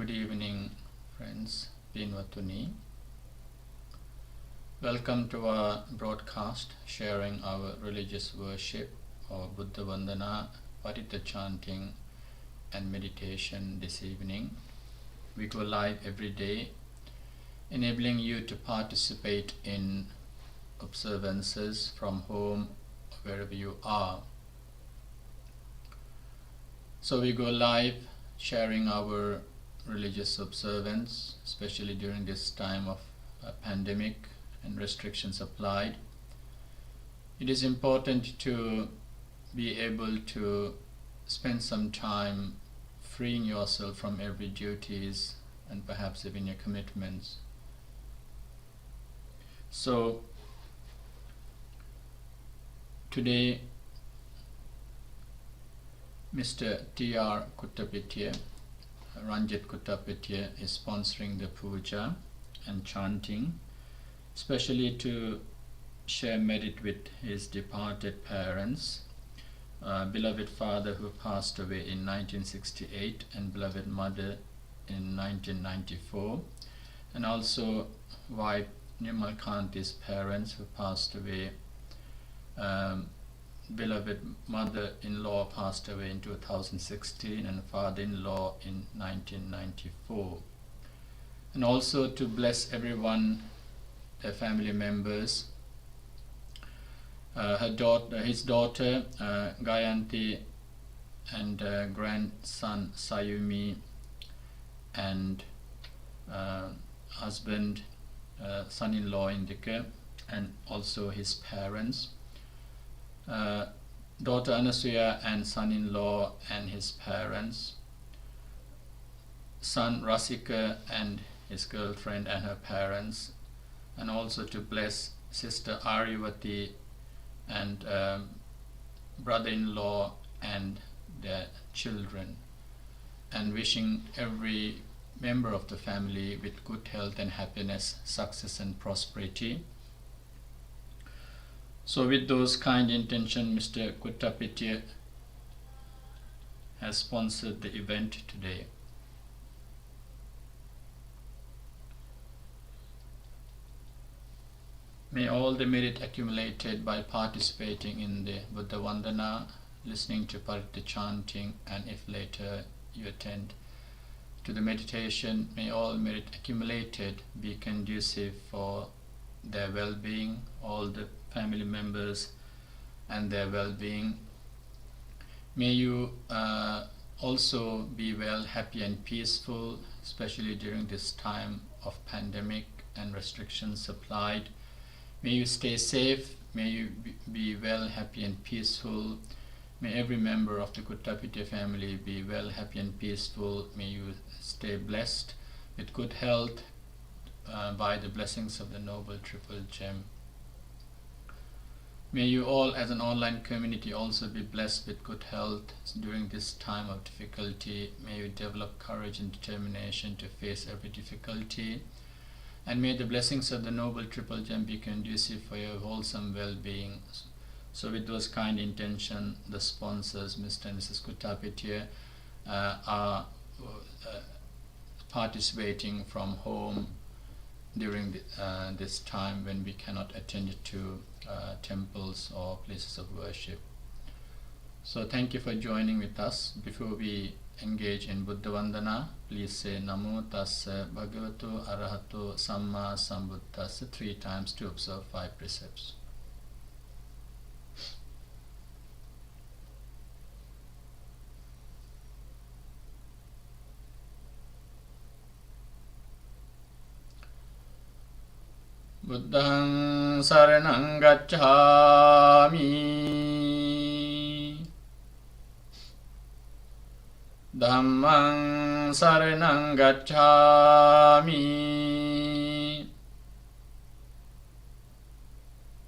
Good evening, friends. Pinvatuni. Welcome to our broadcast sharing our religious worship or Buddha Vandana, Paritta Chanting and meditation this evening. We go live every day, enabling you to participate in observances from home, wherever you are. So we go live sharing our religious observance, especially during this time of pandemic and restrictions applied. It is important to be able to spend some time freeing yourself from every duties and perhaps even your commitments. So today Mr. T.R. Kuttapitya, Ranjit Kuttapitya, is sponsoring the puja and chanting, especially to share merit with his departed parents, beloved father who passed away in 1968 and beloved mother in 1994, and also wife Nirmalkanti's parents who passed away. Beloved mother-in-law passed away in 2016 and father-in-law in 1994. And also to bless everyone, their family members, his daughter Gayanti and grandson Sayumi and husband, son-in-law Indika, and also his parents. Daughter Anasuya and son-in-law and his parents, son Rasika and his girlfriend and her parents, and also to bless sister Aryavati and brother-in-law and their children, and wishing every member of the family with good health and happiness, success and prosperity. So with those kind intentions, Mr. Kuttapitya has sponsored the event today. May all the merit accumulated by participating in the Buddha Vandana, listening to Paritta Chanting, and if later you attend to the meditation, may all merit accumulated be conducive for their well-being, all the family members and their well-being. May you also be well, happy and peaceful, especially during this time of pandemic and restrictions applied. May you stay safe, may you be well, happy and peaceful. May every member of the Kuttapitya family be well, happy and peaceful. May you stay blessed with good health by the blessings of the Noble Triple Gem. May you all as an online community also be blessed with good health during this time of difficulty. May you develop courage and determination to face every difficulty. And may the blessings of the Noble Triple Gem be conducive for your wholesome well-being. So with those kind intention, the sponsors, Mr. and Mrs. Kuttapitya, are participating from home during this time when we cannot attend to temples or places of worship. So thank you for joining with us. Before we engage in Buddha Vandana, please say Namo Tassa Bhagavato Arahato Samma Sambuddhassa 3 times to observe 5 precepts. Buddhaṃ saraṇaṃ gacchāmi, Dhammaṃ saraṇaṃ gacchāmi,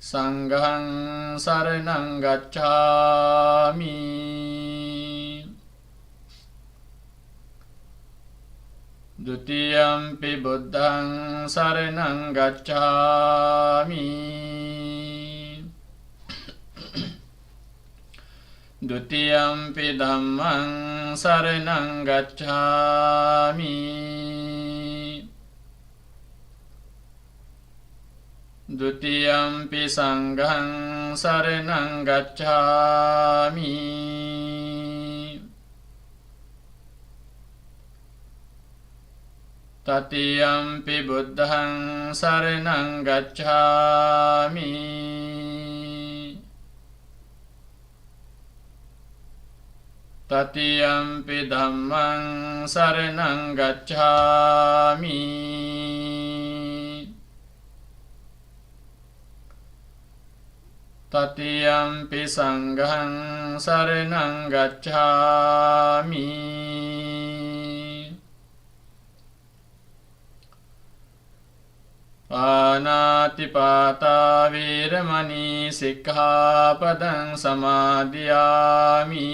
Saṅghaṃ saraṇaṃ gacchāmi, Dutiyampi Buddhaṃ saraṇaṃ gacchāmi, Dutiyampi dhammang saranang gacchami. Dutiyampi sanghang saranang gacchami. Tatiyampi buddhang saranang gacchami. Tatiyampi dhammang saranang gacchami. Tatiyampi sanghang saranang gacchami. Panatipata viramani sikkhapadang samadhiyami.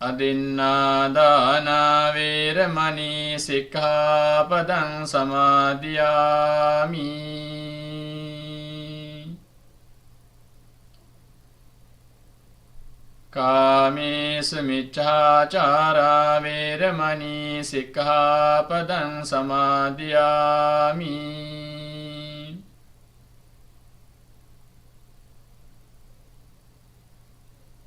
Adinnādāna viramani sikkhapadang samadhiyami. Kāmesu miccācārā viramani sikkhapadang samadhiyami.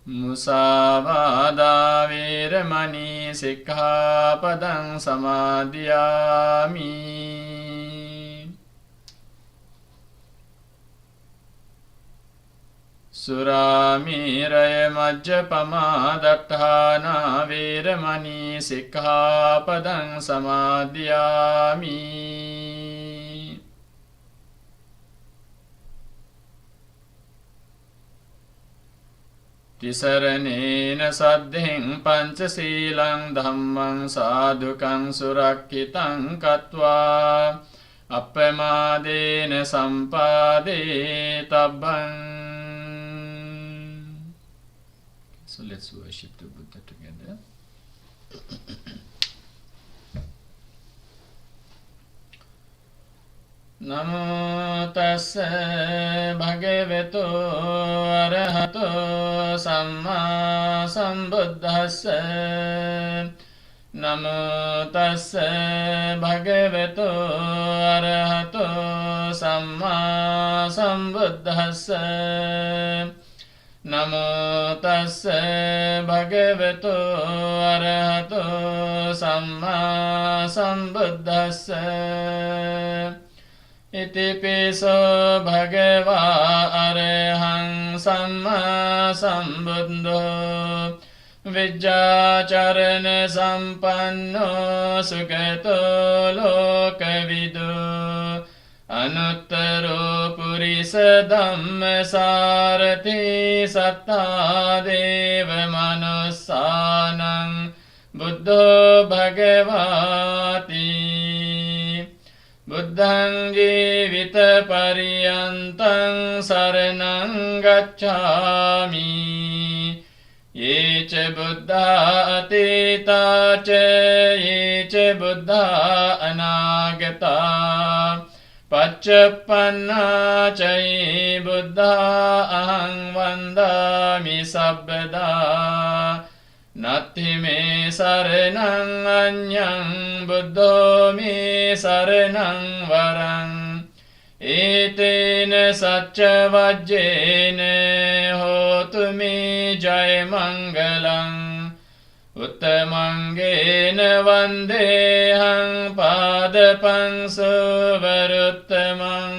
Musāvādā viramani sikkhapadang samadhiyami. Suramiraya majjapamādaṭṭhāna viramani sikkhapadang samadhiyami. Tisaranena saddhiṃ pañcasīlaṃ dhammaṃ sādhukaṃ surakkhitāṃ kattvā appamādena sampādetabbam. So let's worship the Buddha together. Namo tassa bhagavato arahato samma sambuddhassa. Namo tassa bhagavato arahato samma sambuddhassa. Namo tassa bhagavato arahato samma sambuddhassa. Itipiso bhagavā arahaṃ samma sambuddho vijjācarana sampanno sugato lokavidu anuttaro purisa dhammasārati sattā deva manussānaṃ buddho bhagavāti. Buddhaṃ jīvita pariyantaṃ saranang gacchāmi. Ye ca buddha atita ca ye ca buddha anagata. Paccapanna ca ye buddha ahaṃ vandāmi sabbada. Natti me saranaṃ aññaṃ buddho me saranaṃ varaṃ. Etena sacca vajjena hotu me jaya mangalaṃ. Uttamangena vandehaṃ pādapaṃ suvaruttamam.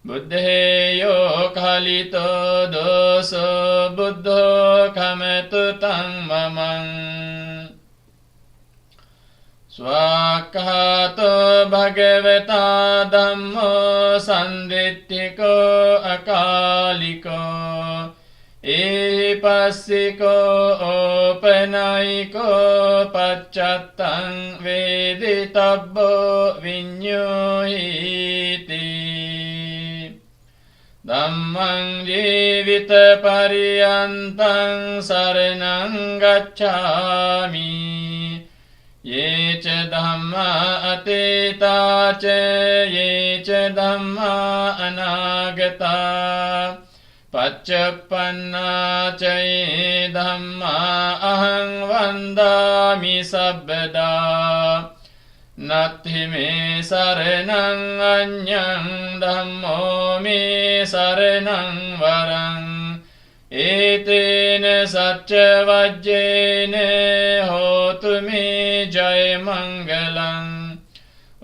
Buddheyo kalito doso buddho kametu taṃ mamam. Swakhato bhagavata dhammo sanditthiko akaliko. Ehipassiko opanayiko paccattaṃ veditabbo viññohiti. Dhammaṃ jīvita pariyantaṃ saranaṃ gacchāmi. ये च धम्मा अतीता च ये च धम्मा अनागता पच्चपन्ना च ये धम्मा अहं वन्दामि सर्वदा नत्थि मे शरणं अन्यं धम्मो मे शरणं वरम् एतेन सच्चवज्जेन होतु मे जयमङ्गलम्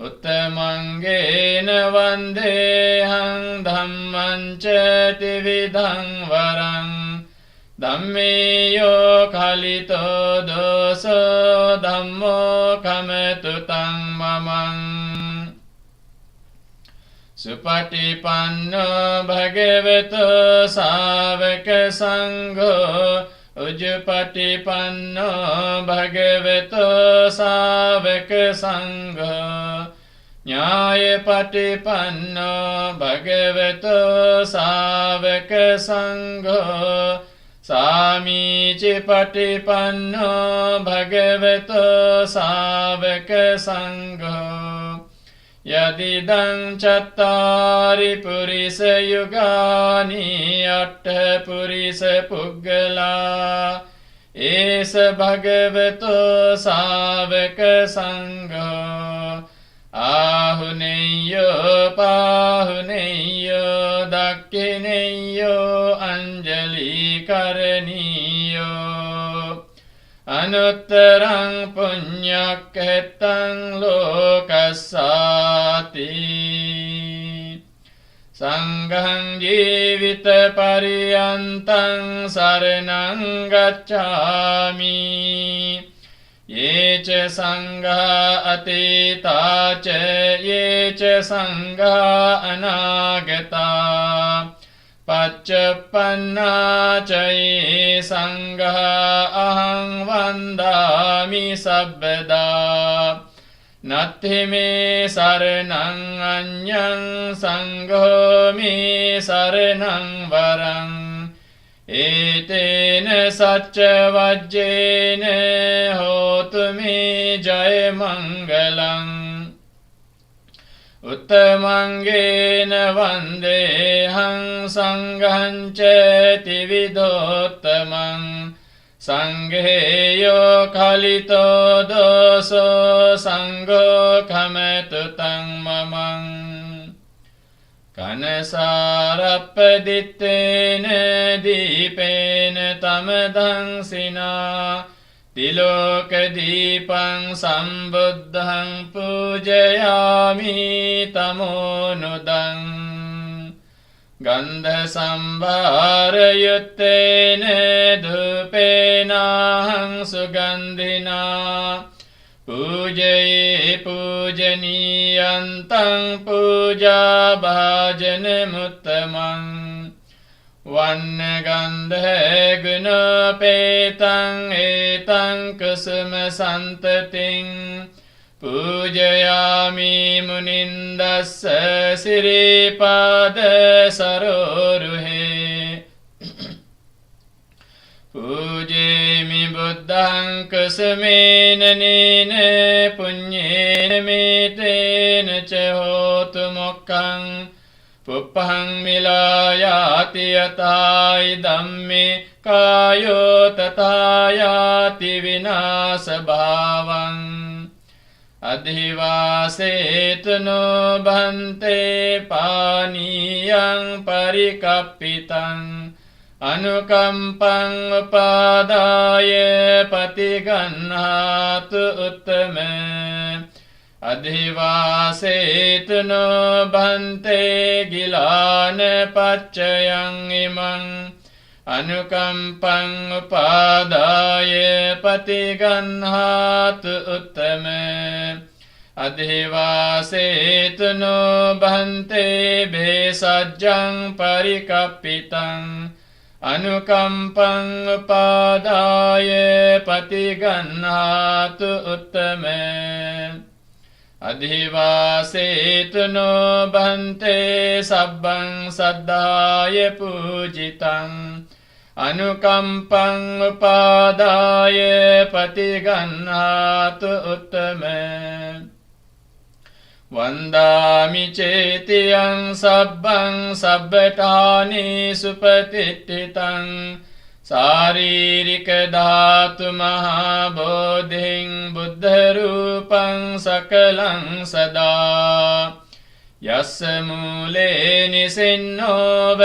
उत्तमङ्गेन वन्देऽहं धम्मं च त्रिविधं वरम् धम्मेयो खलितो दोषो धम्मो खमतु तं ममम् सुपटिपन्नो भगवतो सावकसङ्घो उजुपटिपन्नो भगवतो सावकसङ्घो न्यायपटिपन्नो भगवतो सावकसङ्घो सामीचिपटिपन्नो भगवतो सावकसङ्घो यदिदं चत्तारि पुरिसयुगानि अट्टपुरिसपुग्गला एष भगवतो सावकसङ्घो आहुनेयो पाहुनेयो दक्षिणेयो अञ्जलिकरणीयो अनुत्तरं पुण्यकृतं लोकस्याति संघं जीवितपर्यन्तं शरणं गच्छामि ये च संघा अतीता च ये च संघा अनागता पच्चपन्ना च ये संघा अहं वन्दामि सर्वदा नत्थि मे शरणं अन्यं संघो मे शरणं वरम् एतेन सच्चवज्जेन होतु मे जयमङ्गलम् उत्तमङ्गेन वन्देऽहं संघं च त्रिविधोत्तमम् संघेयो खलितो दोषो संघो खमतु तं ममम् कनसारप्पदित्तेन दीपेन तमदंसिना तिलोकदीपं सम्बुद्धं पूजयामि तमोनुदम् गन्धसंभारयुक्तेन धूपेनाहं सुगन्धिना पूजये पूजनीयन्तं पूजाभाजनमुत्तमम् वन्नगन्धगुणोपेतं एतं कुसुमसन्ततिं पूजयामि मुनिन्दस्य श्रीपादसरोरुहे पूजेमि बुद्धं कुसुमेन नेन पुण्येन मेतेन च होतु मोक्षं पुप्पं मिलायाति यथा इदं मे कायो तथा याति विनाशभावम् अधिवासेतु नो भन्ते पानीयं परिकप्पितम् अनुकम्पं उपादाय पतिगह्णातु उत्तमे अधिवासेतु नो भन्ते गिलान पच्चयं इमं अनुकम्पं उपादाय पतिगह्णातु उत्तमे अधिवासेतु नो भन्ते भेषजं परिकप्पितम् अनुकम्पं उपादाय पतिगह्णातु उत्तमे अधिवासेतु नो भन्ते सब्बं सद्धाय पूजितं අනුකම්පං උපාදාය පටිගන්හාතු උත්තම වන්දාමි චේතියං සබ්බං සබ්බඨානි සුපතිට්ඨිතං සාරීරික ධාතු මහා බෝධිං බුද්ධ රූපං සකලං සදා යස්ස මූලේ නිසින්නෝව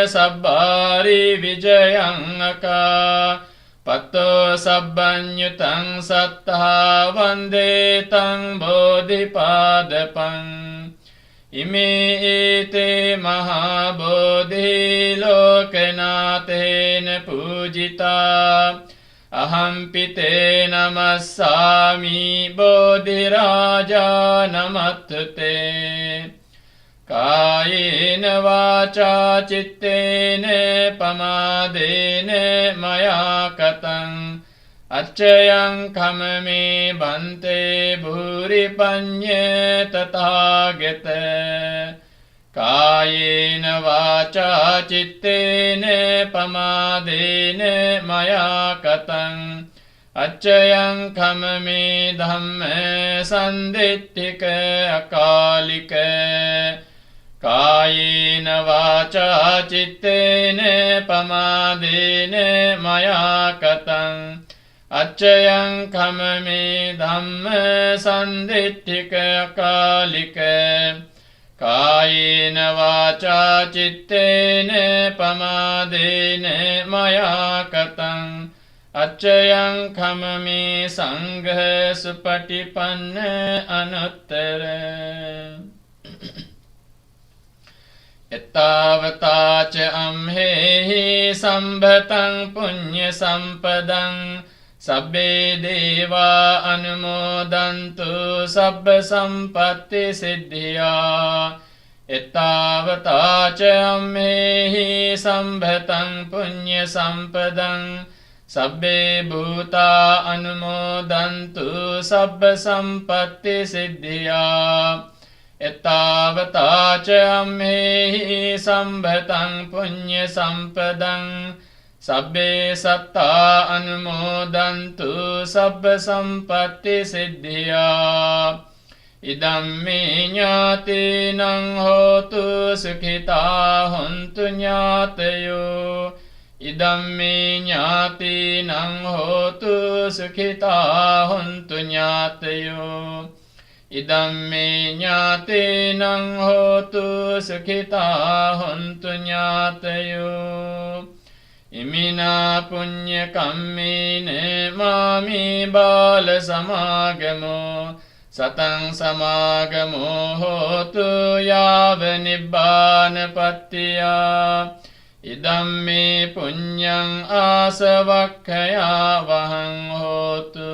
සබ්බාරි විජයං අකා පත්තෝ සබ්බඤ්ඤුතං සත්තා වන්දේ තං බෝධිපාදපං ඉමේතේ මහා බෝධි ලෝකනාතේන පූජිතා අහම්පිතේ නමස්සාමි බෝධි රාජා නමත්තේ කායේන වාචා චිත්තේන පමාදේන මයා කතං අච්චයං කමමේ බන්තේ භූරි පඤ්ඤේ තථාගත කායේන වාචා චිත්තේන පමාදේන මයා කතං අච්චයං කමමේ ධම්ම සන්දිට්ඨික අකාලික කායේන වාචා චිත්තේන පමාදේන මයා කතං අච්චයං කමමේ ධම්ම සන්දිට්ඨික අකාලික කායේන වාචා චිත්තේන පමාදේන මයා කතං අච්චයං කමමේ සංඝ සුපටිපන්න අනුත්තර එත්තාවතාච අම්හෙහි සම්භතං පුඤ්ඤ සම්පදං සබ්බේ දේවා අනුමෝදන්තු සබ්බ සම්පත්ති සිද්ධියා එත්තාවතාච අම්හෙහි සම්භතං පුඤ්ඤ සම්පදං සබ්බේ භූතා අනුමෝදන්තු සබ්බ සම්පත්ති සිද්ධියා එත්තාවතාච අම්හෙහි සම්භතං පුඤ්ඤ සම්පදං සබ්බේ සත්තා අනුමෝදන්තු සබ්බ සම්පත්ති සිද්ධියා ඉදම්මේ ඥාතිනං හෝතු සුඛිතා හොන්තු ඥාතයෝ ඉදම්මේ ඥාතිනං හෝතු සුඛිතා හොන්තු ඥාතයෝ ඉදම්මේ ඥාතිනං හෝතු සුඛිතා හොන්තු ඥාතයෝ ඉමිනා පුඤ්ඤ කම්මේන මාමි බාල සමාගමෝ සතං සමාගමෝ හෝතු යාව නිබ්බානපත්තියා ඉදම්මේ පුඤ්ඤං ආසවක්ඛයා වහං හෝතු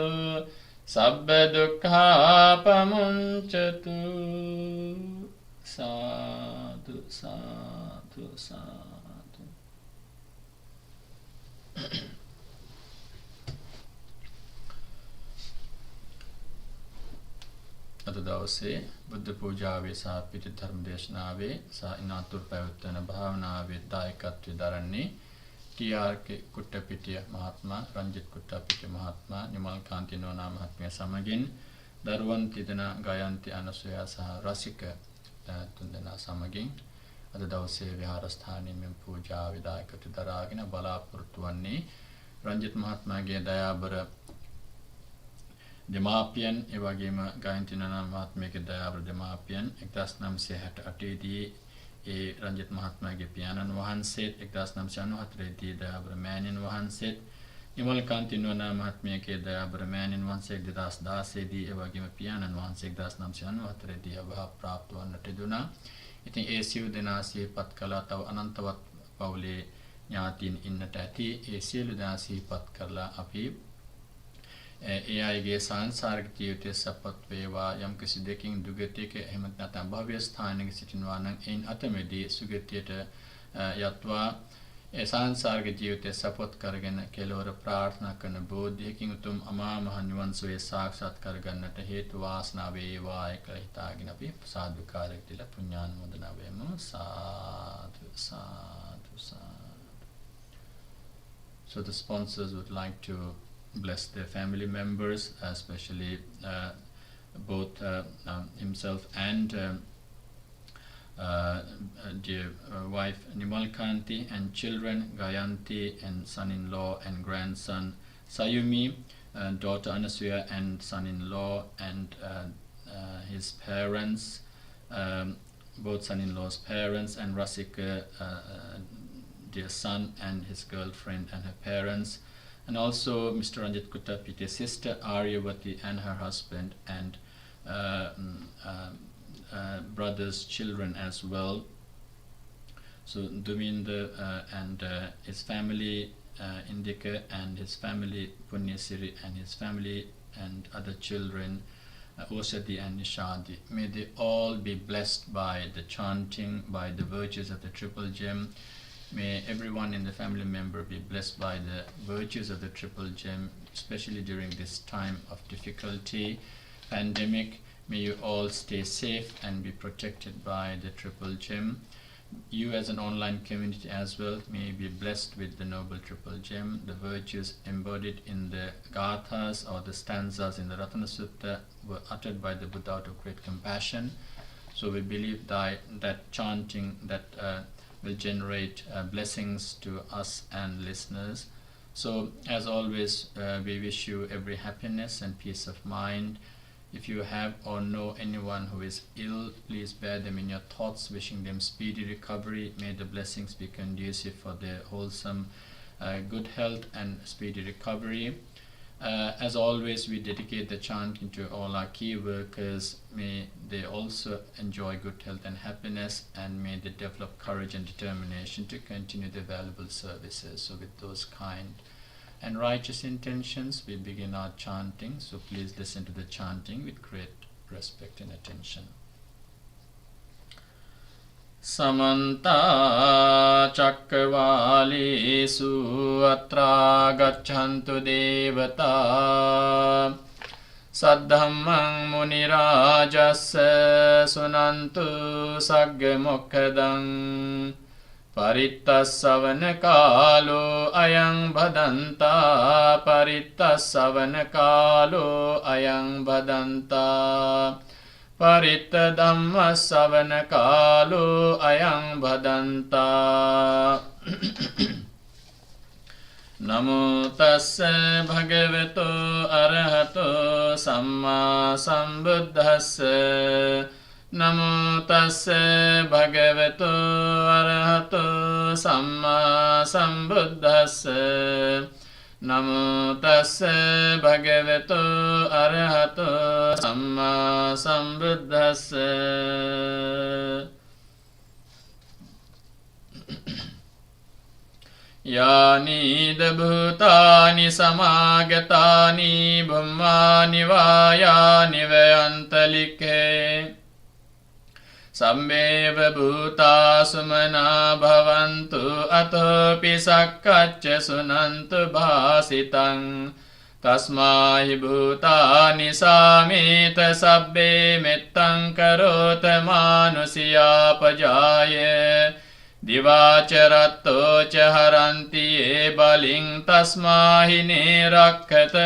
සබ්බ දුක්ඛා පමුංචතු සාදු සාදු සාදු අද දවසේ බුද්ධ පූජාවේ සහ පිටි ධර්ම දේශනාවේ සහ ඉනාතුරු පැවැත්වෙන භාවනාවේ දායකත්වය දරන්නේ ටී.ආර්.කේ කුට්ටපිටිය මහත්මයා, රංජිත් කුට්ටපිටිය මහත්මයා, නිමල් කාන්ති නෝනා මහත්මිය සමගින් දරුවන් තිදෙනා ගායන්ති අනසුයා සහ රසික තුන්දෙනා සමගින් අද දවසේ විහාරස්ථානයේ මෙම පූජාවේ දායකත්වය දරාගෙන බලාපොරොත්තු වන්නේ රංජිත් මහත්මයාගේ දයාබර දෙමාපියන් ඒ වගේම ගායන්ති නෝනා මහත්මියගේ දයාබර දෙමාපියන් 1968 දී ඒ රංජිත් මහත්මයාගේ පියාණන් වහන්සේත් 1994 දී දයාබර මෑණියන් වහන්සේත් නිමල් කාන්ති නෝනා මහත්මියගේ දයාබර මෑණියන් වහන්සේ 2016 දී ඒ වගේම පියාණන් වහන්සේ 1994 දී අභා ප්‍රාප්ත වන්නට දුනා. ඉතින් ඒ සියලු දෙනා සිහිපත් කළා. තව අනන්තවත් පවුලේ ඥාතීන් ඉන්නට ඇති. ඒ සියලු දෙනා සිහිපත් කරලා අපි ඒ අයගේ සංසාරික ජීවිතය සපත් වේවා. යම් කිසි දෙකින් දුගතියක එහෙම නැත්නම් භව්‍ය ස්ථානයක සිටිනවා නම් එයින් අතමෙදී සුගතියට යත්වා ඒ සංසාරික ජීවිතය සපත් කරගෙන කෙලවර ප්‍රාර්ථනා කරන බෝධියකින් උතුම් අමා මහ නිවන් සුවය සාක්ෂාත් කරගන්නට හේතු වාසනාව වේවා කියලා හිතාගෙන අපි සාදුකාරයක් දීලා පුණ්‍යානුමෝදනා වෙමු. සාදු සාදු සාදු So the sponsors would like to bless their family members, especially both himself and dear wife Nimalkanti, and children Gayanti, and son-in-law and grandson Sayumi, daughter Anasuya and son-in-law, and his parents, both son-in-law's parents, and Rasika, dear son, and his girlfriend and her parents, and also Mr. Ranjit Kuttapiti's sister Aryavati and her husband, and brother's children as well. So Duminda and his family, Indika and his family, Punyasiri and his family, and other children, Osati and Nishadi. May they all be blessed by the chanting, by the virtues of the triple gem. May everyone in the family member be blessed by the virtues of the triple gem, especially during this time of difficulty, pandemic. May you all stay safe and be protected by the triple gem. You as an online community as well may be blessed with the noble triple gem. The virtues embodied in the gathas or the stanzas in the Ratana Sutta were uttered by the Buddha out of great compassion. So we believe that chanting that will generate blessings to us and listeners. So as always, we wish you every happiness and peace of mind. If you have or know anyone who is ill, please bear them in your thoughts, wishing them speedy recovery. May the blessings be conducive for their wholesome good health and speedy recovery. As always, we dedicate the chanting to all our key workers. May they also enjoy good health and happiness, and may they develop courage and determination to continue their valuable services. So with those kind and righteous intentions, we begin our chanting. So please listen to the chanting with great respect and attention. Samanta Chakravalesu Atra Gachantu Devata Saddhammang Munirajassa Sunantu Sagga Mokkadang Paritta Savanakalo Ayang Bhadanta Paritta Savanakalo Ayang Bhadanta Paritta Dhamma Savanakalo Ayang Bhadanta Namo Tassa Bhagavato Arahato Samma Sambuddhassa Namo Tassa Bhagavato Arahato Samma Sambuddhassa Namo Tassa Bhagavato Arahato Samma Sambuddhassa Yani Bhutani Samagatani Bhummani Vayani Vayantalike Sammeva Bhuta Sumana Bhavantu Atopi Sakkacca Sunantu Bhasitang Tasmahi Bhutani Samita Sabbe Mettang Karota Manusiya Pajaye Divacharatto Chaharanti Ye Baling Tasmahi Nirakkata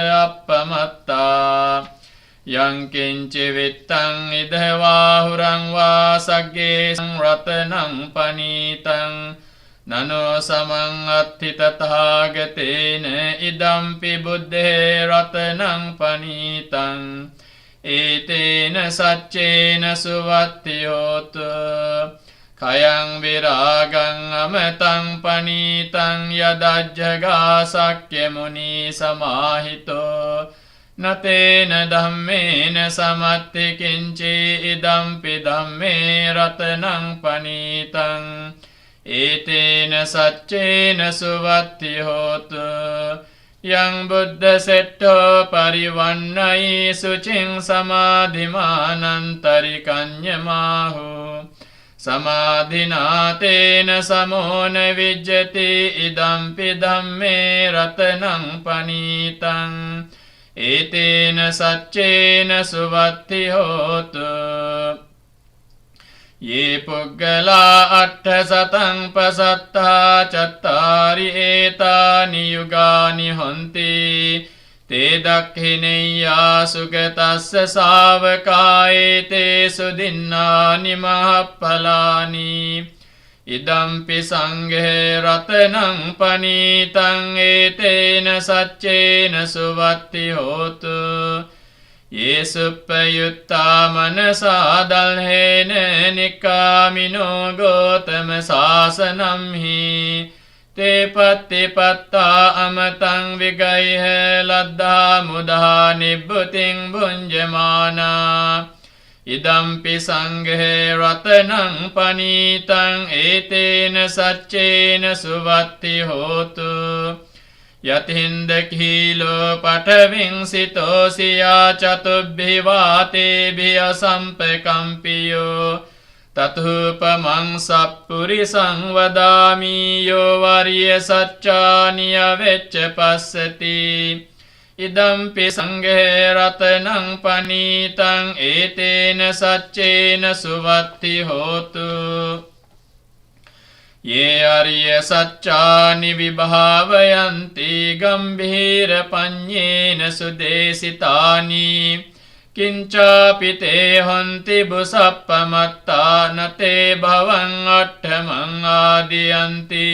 Appamatta Yang kinci vittang idhavahurang va sagge ratanang panitang nano samang attitathāgatena idampi buddhe ratanang panitang etena saccena suvattiyotu kayang viragang amatang panitang yadajjaga sakya muni samahito Natena dhammena samatti kinci idampi dhamme ratanang panitang etena saccena suvatti hotu yang buddha setto parivannai sucing samadhimanantarikanyamahu samadhinatena samona vijjati idampi dhamme ratanang panitang etena saccena suvatti hotu ये पुग्गला अट्ठशतं पसत्ता चत्तारि एतानि युगानि हन्ति ते दक्षिणेय्या सुगतस्य सावकाये तेषु दिन्नानि महत्फलानि इदम्पि संघे रत्नं पनीतं एतेन सच्चेन सुवत्ति होतु ये सुप्रयुक्ता मनसा दल्हेन निकामिनो गौतम शासनं हि ते पत्तिपत्ता अमतं विगैः लद्धा मुदा निभृतिं भुञ्जमाना इदम्पि संघे रत्नं पनीतं एतेन सच्चेन सुवत्ति होतु यथिन्दखिलो पठविंसितोऽसिया चतुर्भिवातेभिः असम्प्रकम्पियो तथोपमं सत्पुरुषं वदामि यो वर्यसच्चानि अवेच्च पश्यति इदम्पि संघे रत्नं पनीतं एतेन सच्चेन सुवत्ति होतु ये अर्य सच्चानि विभावयन्ति गम्भीरपन्येन सुदेशितानि किञ्चापि ते हन्ति बुसप्पमत्ता न ते भवन् अट्ठमम् आदियन्ति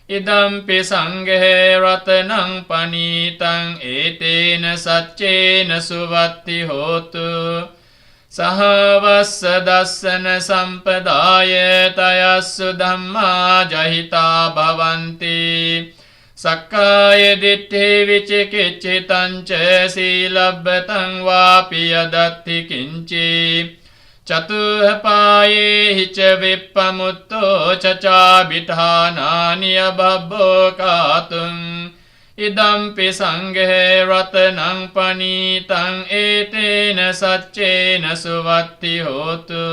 इदम्पि संघे रत्नं पनीतं एतेन सच्चेन सुवत्ति होतु सहवस्सदस्सन सम्पदाय तयस्सु धम्मा जहिता भवन्ति सक्काय दिट्ठि विचिकित्सितं च शीलब्धं वापि यदत्ति किञ्चि चतुःपाये हि च विप्पमुत्तो चाभिधानानि अभवोकातुम् इदम्पि संघे रत्नं पनीतं एतेन सच्चेन सुवत्ति होतु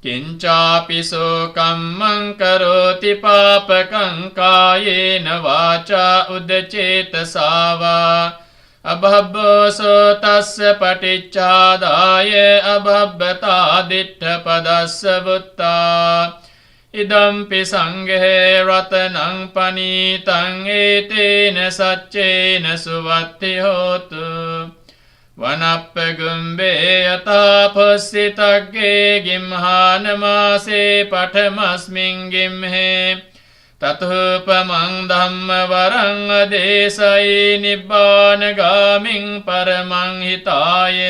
किञ्चापि शोकं मं करोति पापकं कायेन वाचा उदचेतसा वा अभवसो तस्य पटिच्चादाय अभवता दिट्ठपदस्य वुत्ता इदम्पि संघे रत्नं पनीतं एतेन सच्चेन सुवत्ति होतु वनप्पगुम्बे यथा पुस्सितज्ञे गिम्हानमासे पठमस्मिन् गिम्हे तथोपमं धम्मवरं अदेशयि निब्बानगामिं परमं हिताय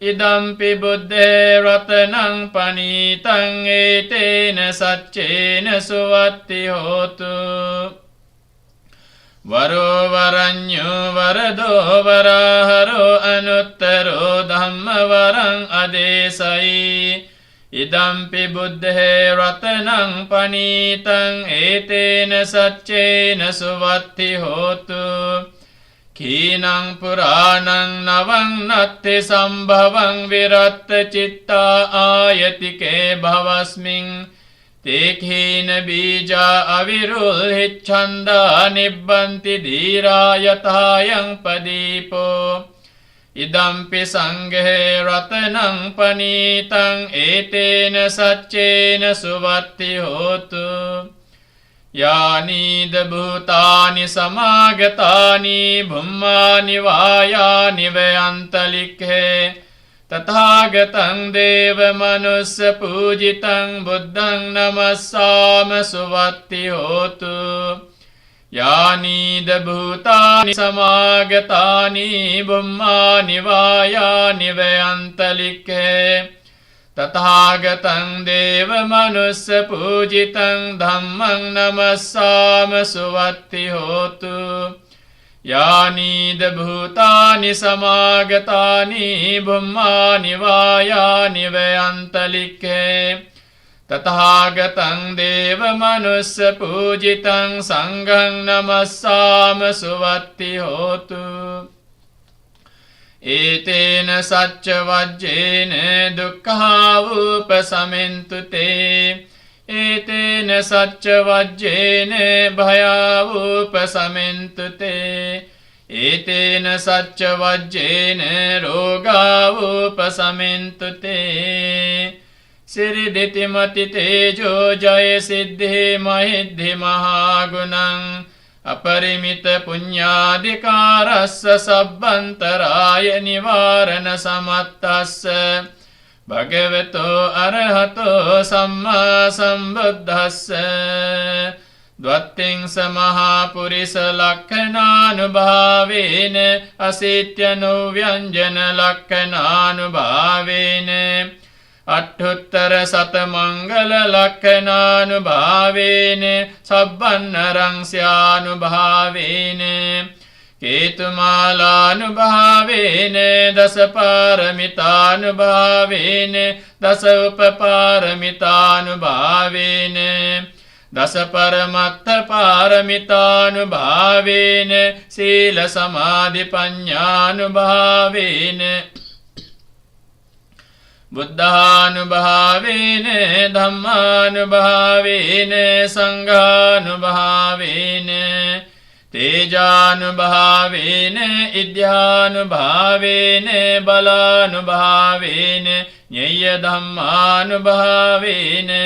इदम्पि बुद्धे रत्नं पनीतं एतेन सच्चेन सुवत्ति होतु वरो वरन्यो वरदो वराहरो अनुत्तरो धम्मवरं अदेशयि इदम्पि बुद्धे रत्नं पनीतं एतेन सच्चेन सुवत्ति होतु क्षीणं पुराणं नवं नत्थि सम्भवं विरक्तचित्ता आयतिके भवस्मिन् ते क्षीणबीजा अविरुह्छन्दा निब्बन्ति धीरा यथायं प्रदीपो इदम्पि संघे रत्नं पनीतं एतेन सच्चेन सुवत्ति होतु यानि भूतानि समागतानि भूमानि वायानि वयन्तलिखे तथागतं देवमनुष्यपूजितं बुद्धं नमस्साम सुवत्ति होतु यानि भूतानि समागतानि भूमानि वायानि वयन्तलिखे तथागतं देवमनुष्यपूजितं धम्मं नमस्साम सुवत्ति होतु यानि भूतानि समागतानि भूमानि वायानि वयन्तलिखे तथागतं देवमनुष्यपूजितं संघं नमस्साम सुवत्ति होतु एतेन सच्चवज्जेन दुःखावुपशमन्तु ते एतेन सच्चवज्जेन भयावुपशमन्तु ते एतेन सच्चवज्जेन रोगावुपशमन्तु ते Siriditi mati tejo jaya siddhi mahiddhi mahagunang Aparimita punyadikarassa sabbantaraya nivarana samatassa Bhagavato arahato samma sambuddhassa Dvatting samahapurisa lakkhananubhavene Asityanu vyanjana lakkhananubhavene Attuttara satamangala lakkhananubhavene Sabbannarang syanubhavene Ketumalanubhavene Dasaparamithanubhavene Dasaupaparamitanubhavene Dasaparamatha paramitanubhavene Sila samadhi panyanubhavene Buddhanubhavene Dhammanubhavene Sanghanubhavene Tejanubhavene Idyanubhavene Balanubhavene Nyaya Dhammanubhavene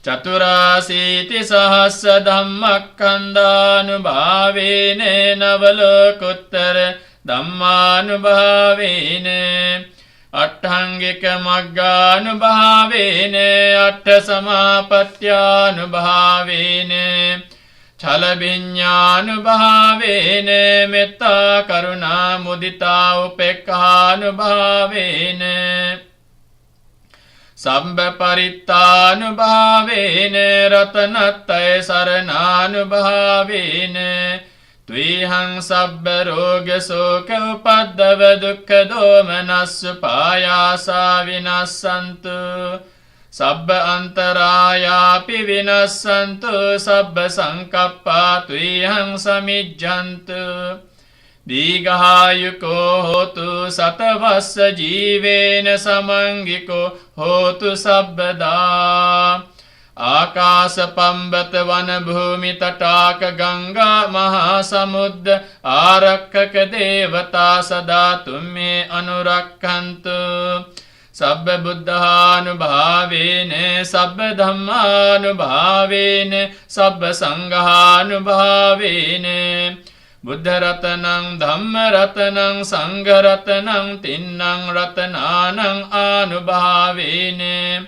Chaturasiti sahasra dhammakkandanubhavene Navalokuttara Dhammanubhavene Atthangika magganubhavene Atthasamapattyanubhavene Chalabhinyanubhavene Metta karuna mudita upekkanubhavene Sabba parittanubhavene Ratanattaya sarananubhavene Tvihang sabba roga soka upaddava dukkha domanassu payasa vinassantu Sabba antarayapi vinassantu Sabba sankappa tvihang samijjantu Digahayuko hotu satavassa jivena samangiko hotu sabbada Akasa pambata vana bhumi tataka ganga mahasamudda Arakkaka devata sada tumme anurakkantu Sabba buddhanubhavene Sabba dhammanubhavene Sabba sanghanubhavene Buddha ratanang dhamma ratanang sangha ratanang tinnang ratananang anubhavene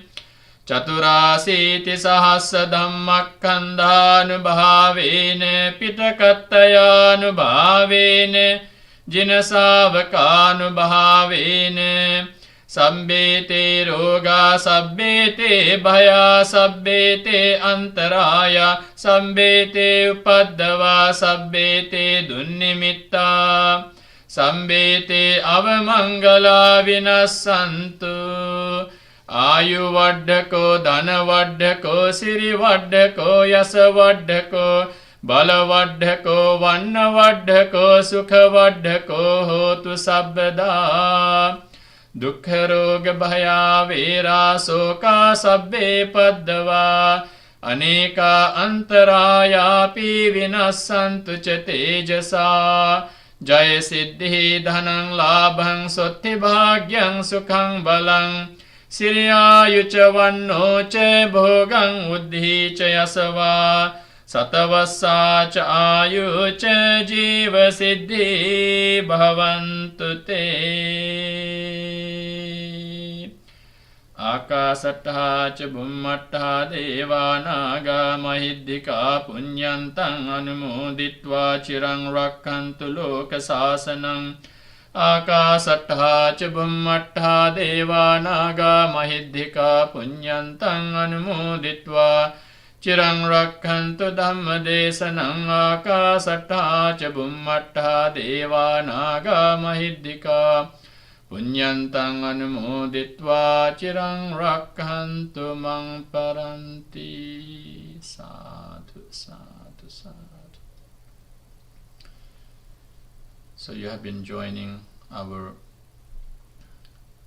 Chaturasiti sahasra dhammakkandhanubhavene pitakattayanubhavene jinasavakanubhavene Sabbete roga sabbete bhaya sabbete antaraya sabbete upaddava sabbete dunnimitta sabbete avamangala vinassantu Ayu vaddhako dhana vaddhako siri vaddhako yasa vaddhako bala vaddhako vanna vaddhako sukha vaddhako hotu sabbada Dukkha roga bhaya vera soka sabbe paddava Aneka antarayapi vinassantu ca tejasa Jaya siddhi dhanang labhang sotti bhagyang sukhang balang Siriyayu ca vanno ca bhogang uddhi ca yasava Satavassa ca ayu ca jiva siddhi bhavantu te Akasattha ca bhummattha devanaga mahiddhika punyantang anumoditva chirang rakkantu loka sasanang Akasattha ca bhummattha devanaga mahiddhika punyantang anumoditva chirang rakkantu dhamma desanang Akasattha ca bhummattha devanaga mahiddhika punyantang anumoditva chirang rakkantu mang paranti sadhu sadhu sadhu. So you have been joining our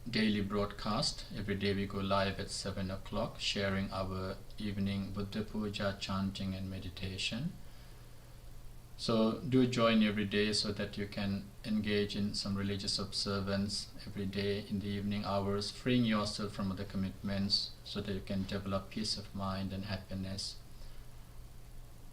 daily broadcast. Every day we go live at 7 o'clock, sharing our evening Buddha Puja, chanting and meditation. So do join every day so that you can engage in some religious observance every day in the evening hours, freeing yourself from other commitments so that you can develop peace of mind and happiness.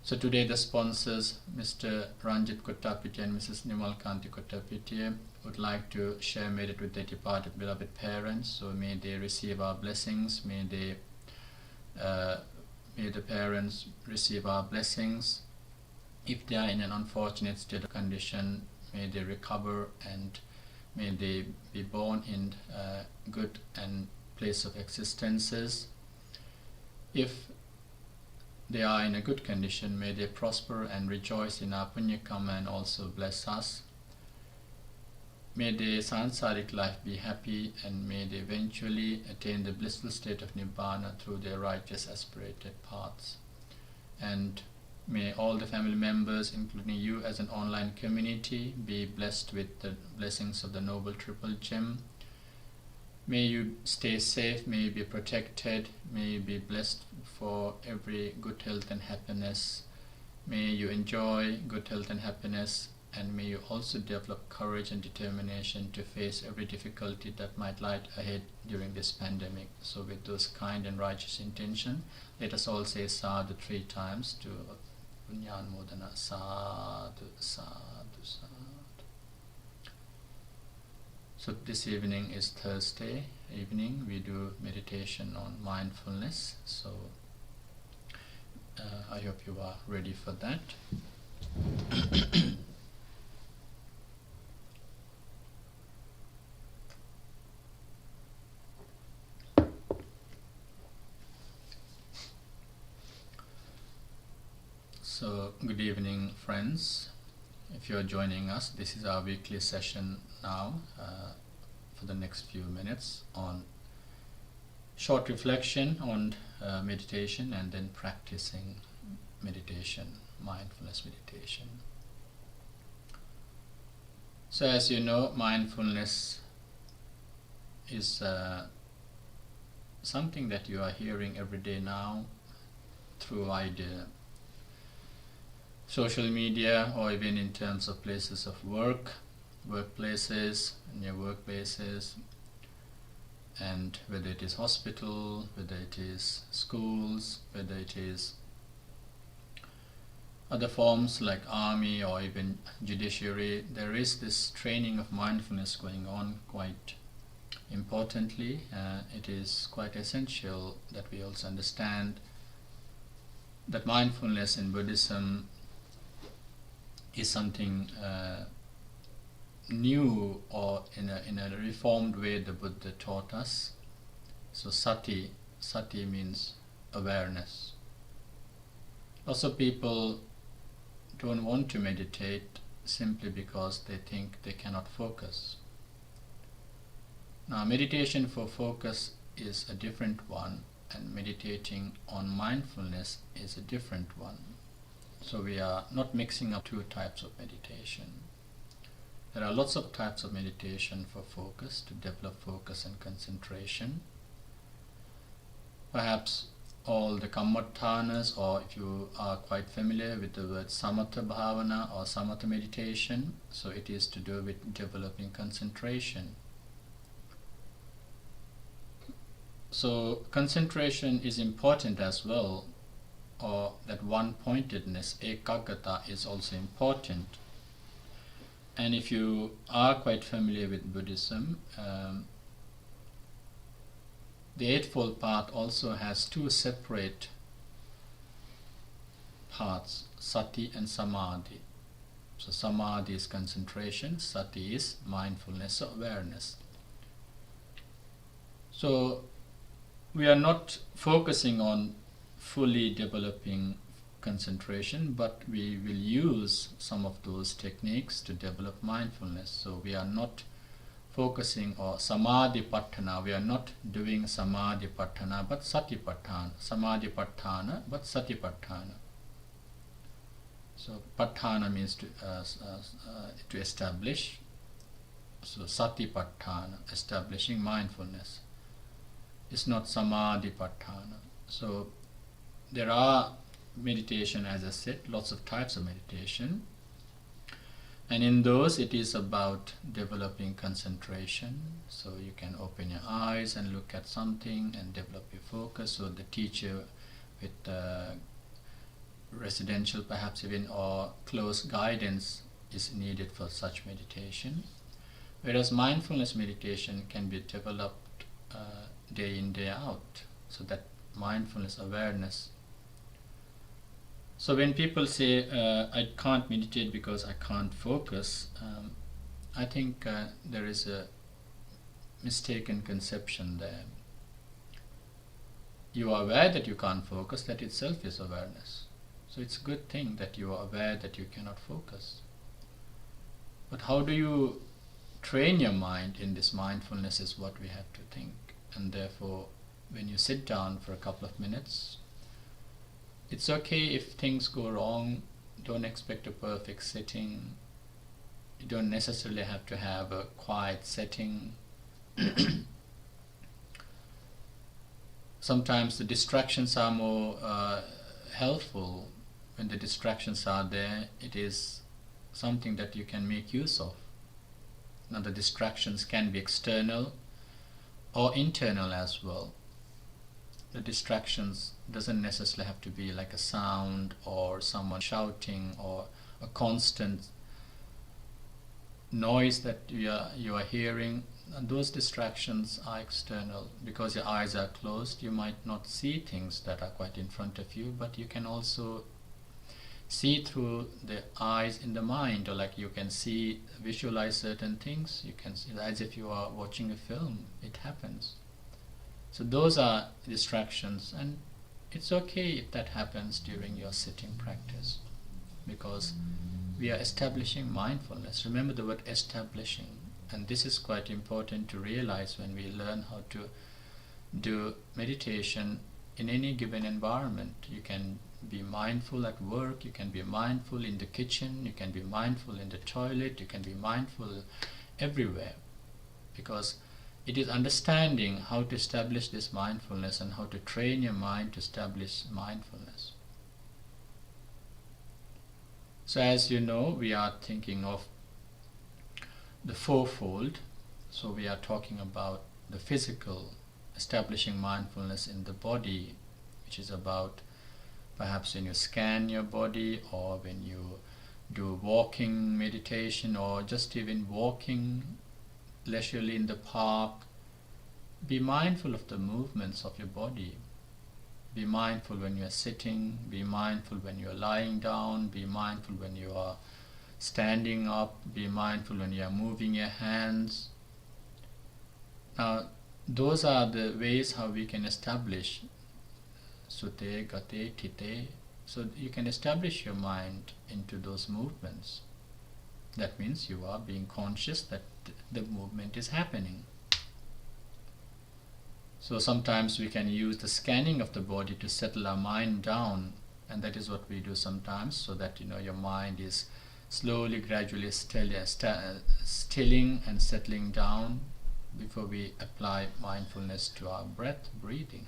So today the sponsors, Mr. Ranjit Kottapiti and Mrs. Nimalkanti Kottapiti, would like to share merit with their departed beloved parents. So may they receive our blessings, may the parents receive our blessings. If they are in an unfortunate state of condition, may they recover and may they be born in good and place of existences. If they are in a good condition, may they prosper and rejoice in our punya karma and also bless us. May their sansaric life be happy and may they eventually attain the blissful state of Nibbana through their righteous aspirated paths. And may all the family members, including you as an online community, be blessed with the blessings of the Noble Triple Gem. May you stay safe, may you be protected, may you be blessed for every good health and happiness. May you enjoy good health and happiness, and may you also develop courage and determination to face every difficulty that might lie ahead during this pandemic. So with those kind and righteous intention, let us all say sadhu 3 times to Punyanmodana. Sadhu, sadhu, sadhu. So this evening is Thursday evening. We do meditation on mindfulness. So I hope you are ready for that. So good evening, friends. If you are joining us, this is our weekly session now for the next few minutes on short reflection on meditation and then practicing meditation, mindfulness meditation. So as you know, mindfulness is something that you are hearing every day now through either social media or even in terms of places of work, workplaces, near workplaces, and whether it is hospital, whether it is schools, whether it is other forms like army or even judiciary, there is this training of mindfulness going on quite importantly. It is quite essential that we also understand that mindfulness in Buddhism is something new, or in a reformed way the Buddha taught us. So sati means awareness. Lots of people don't want to meditate simply because they think they cannot focus. Now meditation for focus is a different one, and meditating on mindfulness is a different one. So we are not mixing up two types of meditation. There are lots of types of meditation for focus, to develop focus and concentration. Perhaps all the kammatthanas, or if you are quite familiar with the word samatha bhavana or samatha meditation, so it is to do with developing concentration. So concentration is important as well, or that one-pointedness, ekaggata, is also important. And if you are quite familiar with Buddhism, the Eightfold Path also has two separate paths, sati and samadhi. So samadhi is concentration, sati is mindfulness or awareness. So we are not focusing on fully developing concentration, but we will use some of those techniques to develop mindfulness. So we are not focusing or samadhi patthana, we are not doing samadhi patthana but sati patthana, samadhi patthana but sati patthana. So patthana means to establish, so sati patthana, establishing mindfulness. It's not samadhi patthana. So there are meditation, as I said, lots of types of meditation. And in those, it is about developing concentration. So you can open your eyes and look at something and develop your focus. So the teacher with residential, perhaps even, or close guidance is needed for such meditation. Whereas mindfulness meditation can be developed day in, day out. So that mindfulness awareness. So when people say, I can't meditate because I can't focus, I think there is a mistaken conception there. You are aware that you can't focus, that itself is awareness. So it's a good thing that you are aware that you cannot focus. But how do you train your mind in this mindfulness is what we have to think. And therefore, when you sit down for a couple of minutes, it's okay if things go wrong. Don't expect a perfect sitting. You don't necessarily have to have a quiet setting. Sometimes the distractions are more helpful. When the distractions are there, it is something that you can make use of. Now the distractions can be external or internal as well. The distractions doesn't necessarily have to be like a sound or someone shouting or a constant noise that you are hearing. And those distractions are external. Because your eyes are closed, you might not see things that are quite in front of you, but you can also see through the eyes in the mind, or like you can see, visualize certain things. You can see as if you are watching a film. It happens. So those are distractions, and it's okay if that happens during your sitting practice, because we are establishing mindfulness. Remember the word establishing, and this is quite important to realize when we learn how to do meditation in any given environment. You can be mindful at work, you can be mindful in the kitchen, you can be mindful in the toilet, you can be mindful everywhere, because it is understanding how to establish this mindfulness and how to train your mind to establish mindfulness. So as you know, we are thinking of the fourfold. So we are talking about the physical, establishing mindfulness in the body, which is about perhaps when you scan your body, or when you do walking meditation, or just even walking leisurely in the park. Be mindful of the movements of your body. Be mindful when you are sitting, be mindful when you are lying down, be mindful when you are standing up, be mindful when you are moving your hands. Now, those are the ways how we can establish sute, gate, tite. So you can establish your mind into those movements. That means you are being conscious that the movement is happening. So sometimes we can use the scanning of the body to settle our mind down, and that is what we do sometimes, so that your mind is slowly, gradually stilling and settling down before we apply mindfulness to our breath, breathing.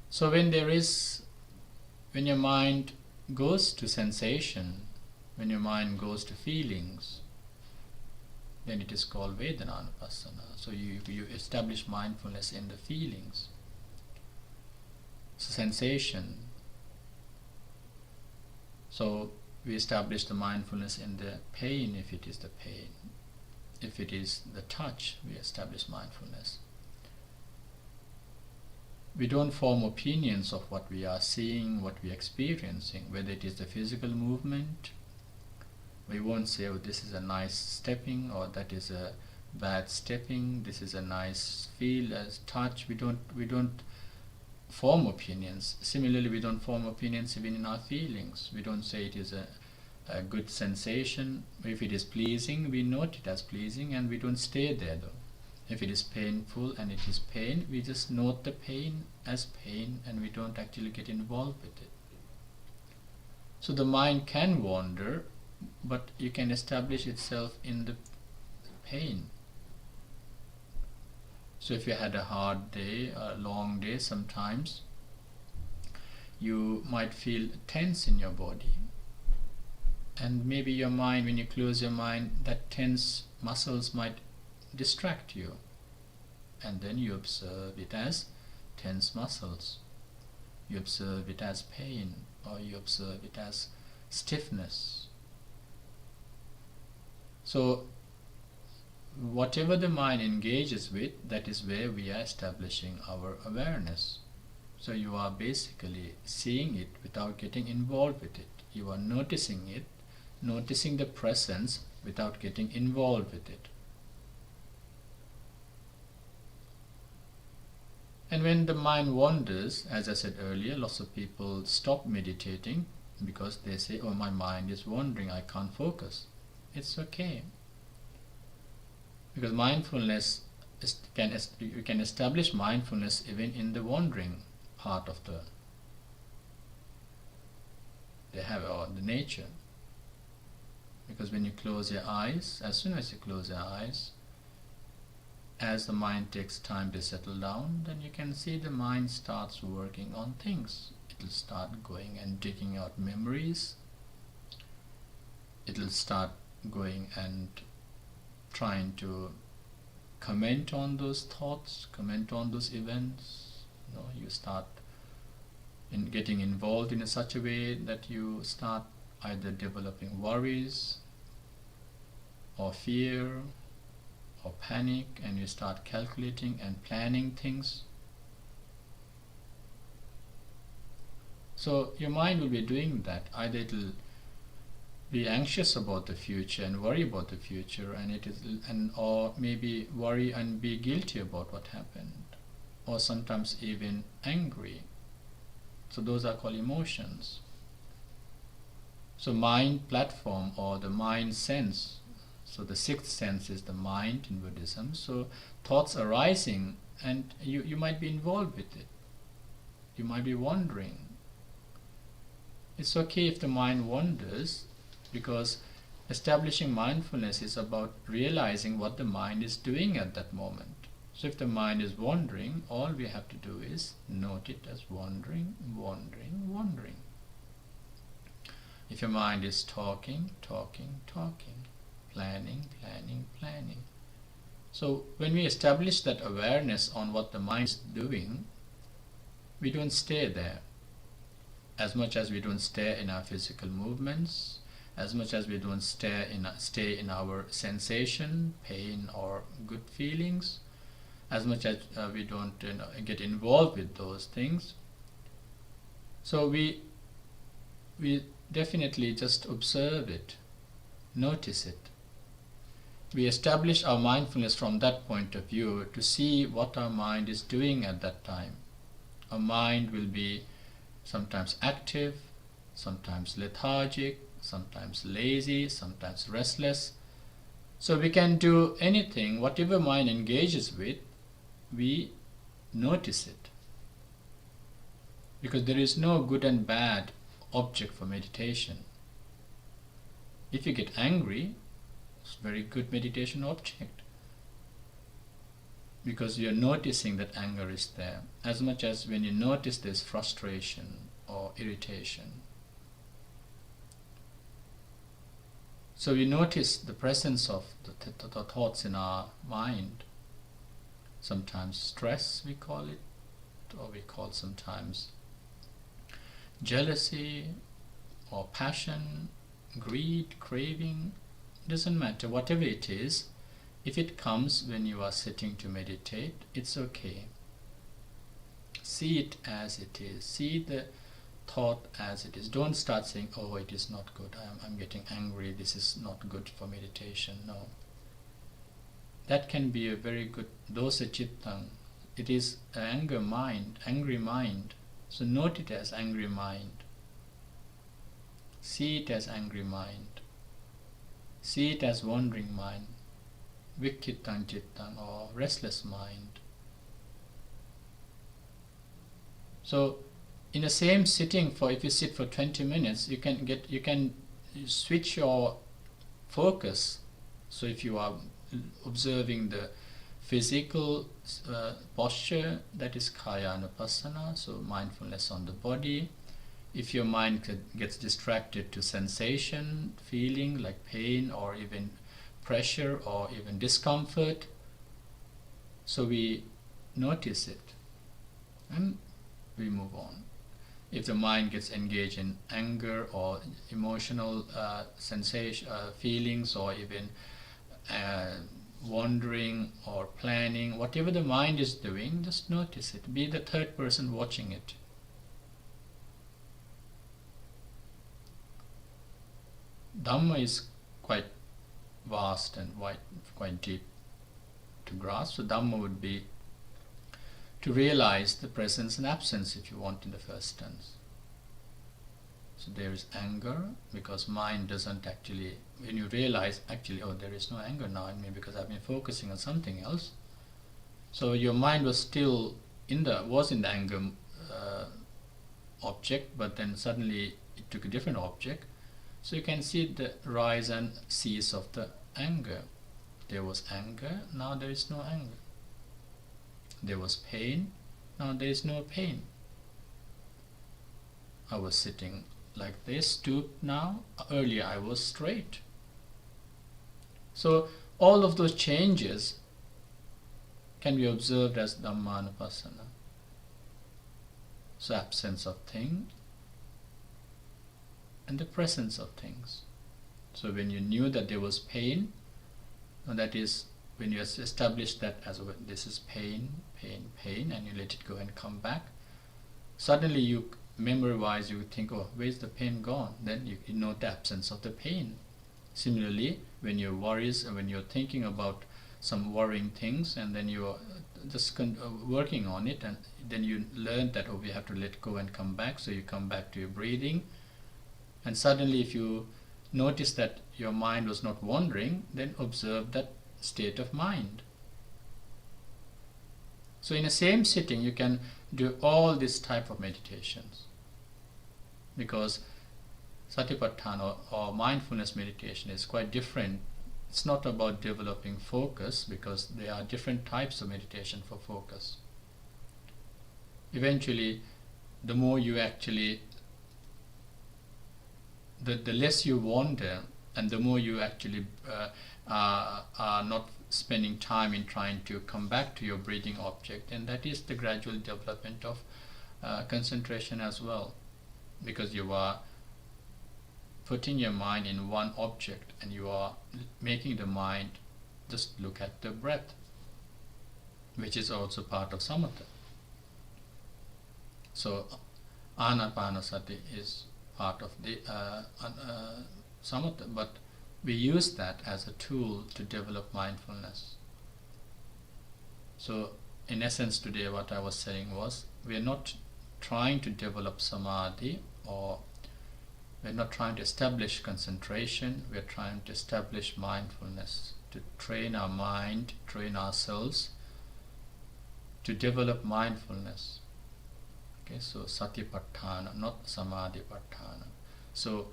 So when your mind goes to sensation, when your mind goes to feelings, then it is called Vedananupassana. So you establish mindfulness in the feelings. So sensation. So we establish the mindfulness in the pain, if it is the pain. If it is the touch, we establish mindfulness. We don't form opinions of what we are seeing, what we are experiencing, whether it is the physical movement. We won't say, oh, this is a nice stepping, or that is a bad stepping, this is a nice feel, as touch. We don't form opinions. Similarly, we don't form opinions even in our feelings. We don't say it is a good sensation. If it is pleasing, we note it as pleasing, and we don't stay there though. If it is painful and it is pain, we just note the pain as pain, and we don't actually get involved with it. So the mind can wander, but you can establish itself in the pain. So if you had a hard day, a long day sometimes, you might feel tense in your body. And maybe your mind, when you close your mind, that tense muscles might distract you. And then you observe it as tense muscles. You observe it as pain, or you observe it as stiffness. So whatever the mind engages with, that is where we are establishing our awareness. So you are basically seeing it without getting involved with it. You are noticing it, noticing the presence without getting involved with it. And when the mind wanders, as I said earlier, lots of people stop meditating because they say, oh, my mind is wandering, I can't focus. It's okay. Because mindfulness, you can establish mindfulness even in the wandering part of the nature. Because when you close your eyes, as soon as you close your eyes, as the mind takes time to settle down, then you can see the mind starts working on things. It will start going and digging out memories. It will start going and trying to comment on those thoughts, comment on those events. You start getting involved in such a way that you start either developing worries or fear or panic, and you start calculating and planning things. So your mind will be doing that. Either it will be anxious about the future and worry about the future, or maybe worry and be guilty about what happened, or sometimes even angry. So those are called emotions. So mind platform, or the mind sense. So the sixth sense is the mind in Buddhism. So thoughts arising, and you might be involved with it. You might be wandering. It's okay if the mind wanders, because establishing mindfulness is about realizing what the mind is doing at that moment. So if the mind is wandering, all we have to do is note it as wandering, wandering, wandering. If your mind is talking, talking, talking, planning, planning, planning. So when we establish that awareness on what the mind is doing, we don't stay there. As much as we don't stay in our physical movements, as much as we don't stay in our sensation, pain or good feelings, as much as we don't get involved with those things. So we definitely just observe it, notice it. We establish our mindfulness from that point of view to see what our mind is doing at that time. Our mind will be sometimes active, sometimes lethargic, sometimes lazy, sometimes restless. So we can do anything, whatever mind engages with, we notice it. Because there is no good and bad object for meditation. If you get angry, it's a very good meditation object, because you're noticing that anger is there, as much as when you notice there's frustration or irritation. So we notice the presence of the thoughts in our mind. Sometimes stress, we call it, or we call sometimes jealousy or passion, greed, craving. Doesn't matter, whatever it is, if it comes when you are sitting to meditate, it's okay. See it as it is. See the thought as it is. Don't start saying, oh, it is not good, I'm getting angry, this is not good for meditation. No. That can be a very good dosa chittang. It is an angry mind. So note it as angry mind. See it as angry mind. See it as wandering mind, vikkhitang chittang, or restless mind. So in the same sitting, if you sit for 20 minutes, you can switch your focus. So if you are observing the physical posture, that is kaya anupassana, so mindfulness on the body. if your mind gets distracted to sensation, feeling like pain or even pressure or even discomfort, so we notice it and we move on. If the mind gets engaged in anger or emotional sensation, feelings, or even wandering or planning, whatever the mind is doing, just notice it. Be the third person watching it. Dhamma is quite vast and wide, quite deep to grasp. So Dhamma would be to realize the presence and absence, if you want, in the first tense. So there is anger, because mind doesn't actually, when you realize actually, oh, there is no anger now in me because I've been focusing on something else. So your mind was still in the anger object, but then suddenly it took a different object. So you can see the rise and cease of the anger. There was anger, now there is no anger. There was pain, now there is no pain. I was sitting like this, stooped now, earlier I was straight. So all of those changes can be observed as Dhammanupassana. So absence of thing and the presence of things. So when you knew that there was pain, that is when you establish that as this is pain, pain, pain, and you let it go and come back, suddenly you memory-wise you think, oh, where's the pain gone? Then you note the absence of the pain. Similarly, when you're worries and when you're thinking about some worrying things, and then you're just working on it, and then you learn that, oh, we have to let go and come back. So you come back to your breathing, and suddenly if you notice that your mind was not wandering, then observe that state of mind. So in the same sitting you can do all this type of meditations, because Satipatthana or mindfulness meditation is quite different. It's not about developing focus, because there are different types of meditation for focus. Eventually, the more you actually, the less you wander, and the more you actually are not spending time in trying to come back to your breathing object, and that is the gradual development of concentration as well, because you are putting your mind in one object and you are making the mind just look at the breath, which is also part of samatha. So anapanasati is part of the samatha, but we use that as a tool to develop mindfulness. So in essence today what I was saying was, we are not trying to develop samadhi, or we're not trying to establish concentration, we're trying to establish mindfulness, to train our mind, train ourselves to develop mindfulness. Okay, so satipatthana, not samadhipatthana. So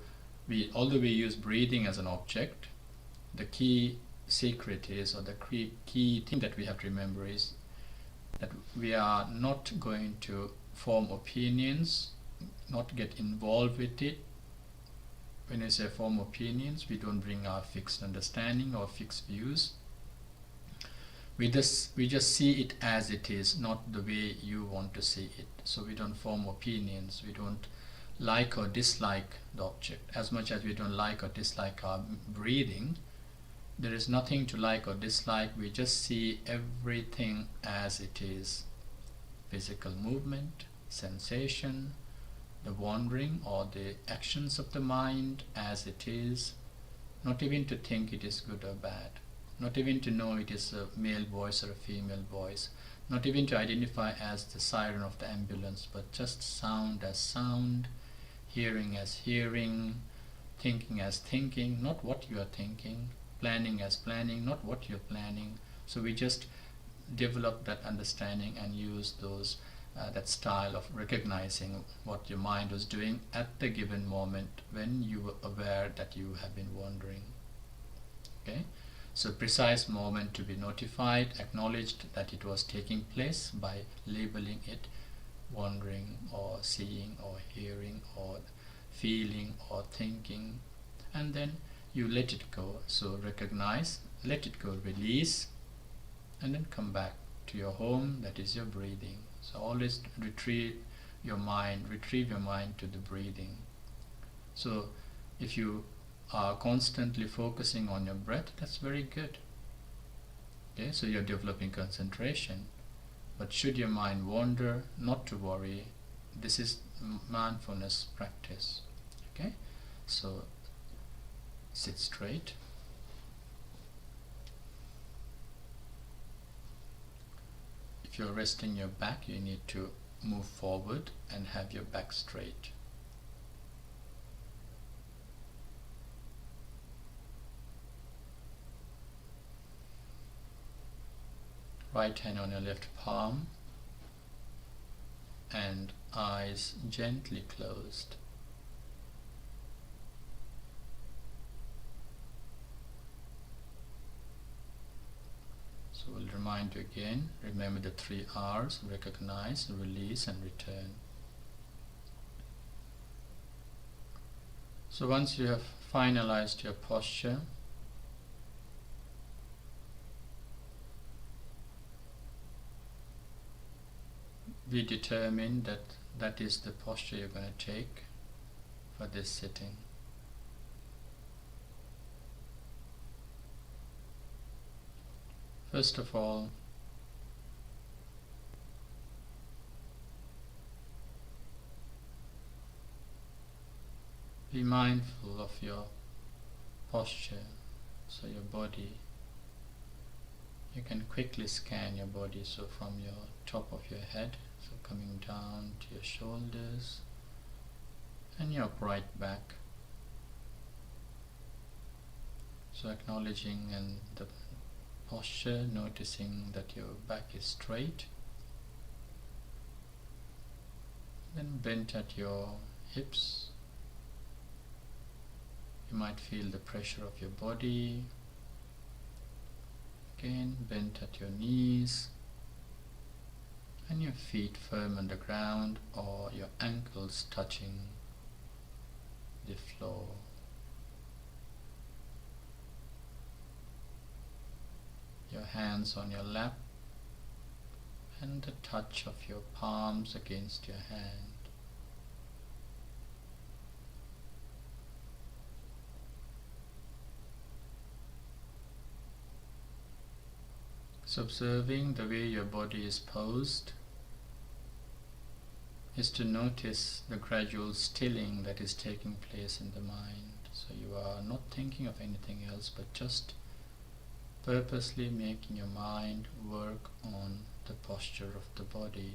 although we use breathing as an object, the key secret is, or the key thing that we have to remember is that we are not going to form opinions, not get involved with it. When I say form opinions, we don't bring our fixed understanding or fixed views. We just see it as it is, not the way you want to see it. So we don't form opinions, we don't like or dislike the object. As much as we don't like or dislike our breathing, there is nothing to like or dislike. We just see everything as it is. Physical movement, sensation, the wandering or the actions of the mind as it is, not even to think it is good or bad, not even to know it is a male voice or a female voice, not even to identify as the siren of the ambulance, but just sound as sound, hearing as hearing, thinking as thinking, not what you are thinking, planning as planning, not what you're planning. So we just develop that understanding and use that style of recognizing what your mind was doing at the given moment when you were aware that you have been wandering. Okay, so precise moment to be notified, acknowledged that it was taking place by labeling it wandering or seeing or hearing or feeling or thinking, and then you let it go. So recognize, let it go, release, and then come back to your home, that is your breathing. So always retrieve your mind to the breathing. So if you are constantly focusing on your breath, that's very good. Okay, so you're developing concentration. But should your mind wander, not to worry. This is mindfulness practice. Okay, so sit straight. If you're resting your back, you need to move forward and have your back straight. Right hand on your left palm and eyes gently closed. So we'll remind you again, remember the 3 R's: recognize, release and return. So once you have finalized your posture, be determined that that is the posture you're going to take for this sitting. First of all, be mindful of your posture, so your body. You can quickly scan your body, so from your top of your head, so coming down to your shoulders and your upright back. So acknowledging and the posture, noticing that your back is straight, then bent at your hips. You might feel the pressure of your body. Again, bent at your knees and your feet firm on the ground or your ankles touching the floor. Your hands on your lap and the touch of your palms against your hand. So observing the way your body is posed is to notice the gradual stilling that is taking place in the mind. So you are not thinking of anything else but just purposely making your mind work on the posture of the body.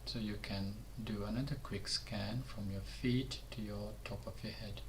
So you can do another quick scan from your feet to your top of your head.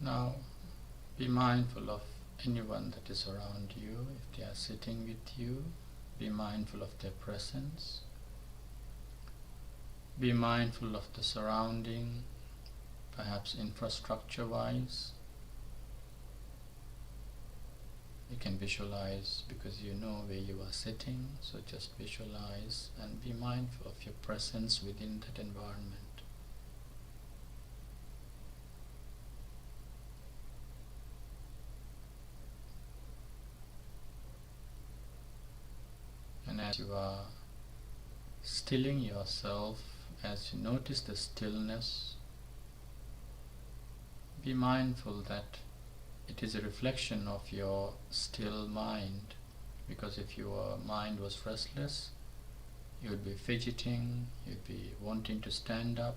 Now be mindful of anyone that is around you. If they are sitting with you, be mindful of their presence. Be mindful of the surrounding, perhaps infrastructure wise. You can visualize because you know where you are sitting, so just visualize and be mindful of your presence within that environment. And as you are stilling yourself as you notice the stillness, be mindful that it is a reflection of your still mind, because if your mind was restless, you would be fidgeting, you'd be wanting to stand up.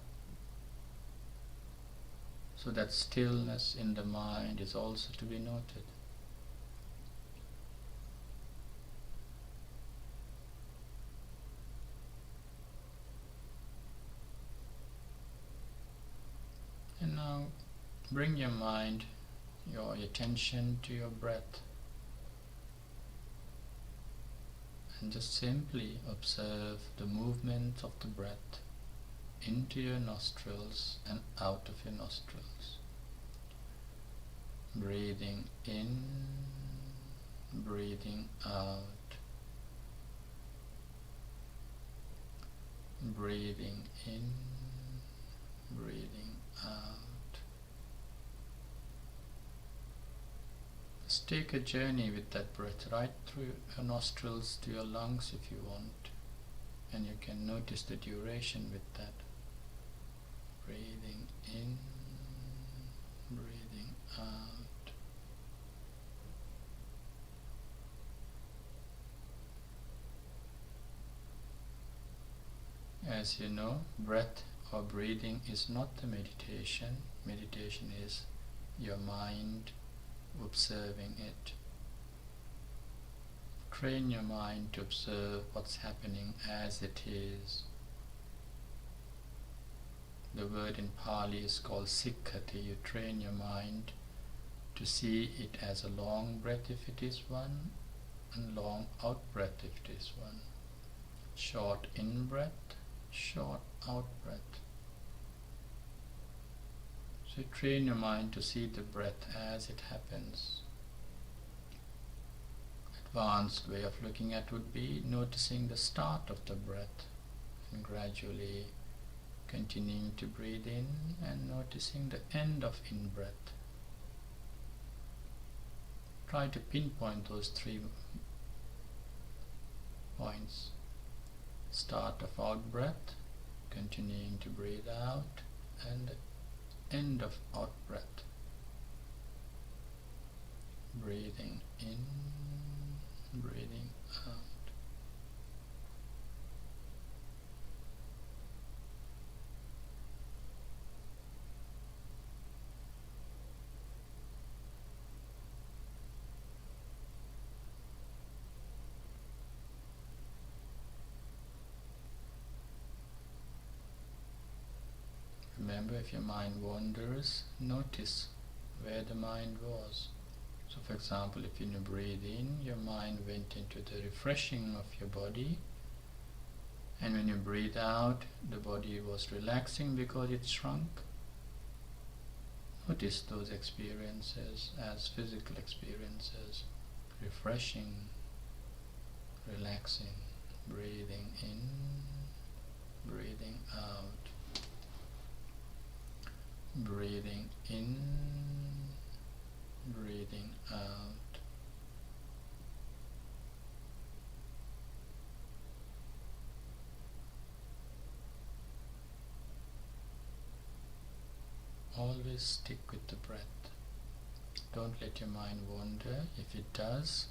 So that stillness in the mind is also to be noted. And now bring your mind, your attention to your breath, and just simply observe the movement of the breath into your nostrils and out of your nostrils. Breathing in, breathing out. Breathing in, breathing out. Just take a journey with that breath right through your nostrils to your lungs if you want, and you can notice the duration with that. Breathing in, breathing out. As you know, breath or breathing is not the meditation. Meditation is your mind observing it. Train your mind to observe what's happening as it is. The word in Pali is called sikkati. You train your mind to see it as a long breath if it is one, and long out breath if it is one. Short in breath, short out breath. So train your mind to see the breath as it happens. Advanced way of looking at would be noticing the start of the breath and gradually continuing to breathe in and noticing the end of in-breath. Try to pinpoint those 3 points. Start of out-breath, continuing to breathe out, and the end of out-breath. Breathing in, breathing out. Remember, if your mind wanders, notice where the mind was. So for example, if you breathe in, your mind went into the refreshing of your body, and when you breathe out, the body was relaxing because it shrunk. Notice those experiences as physical experiences, refreshing, relaxing, breathing in, breathing out. Breathing in, breathing out. Always stick with the breath. Don't let your mind wander. If it does,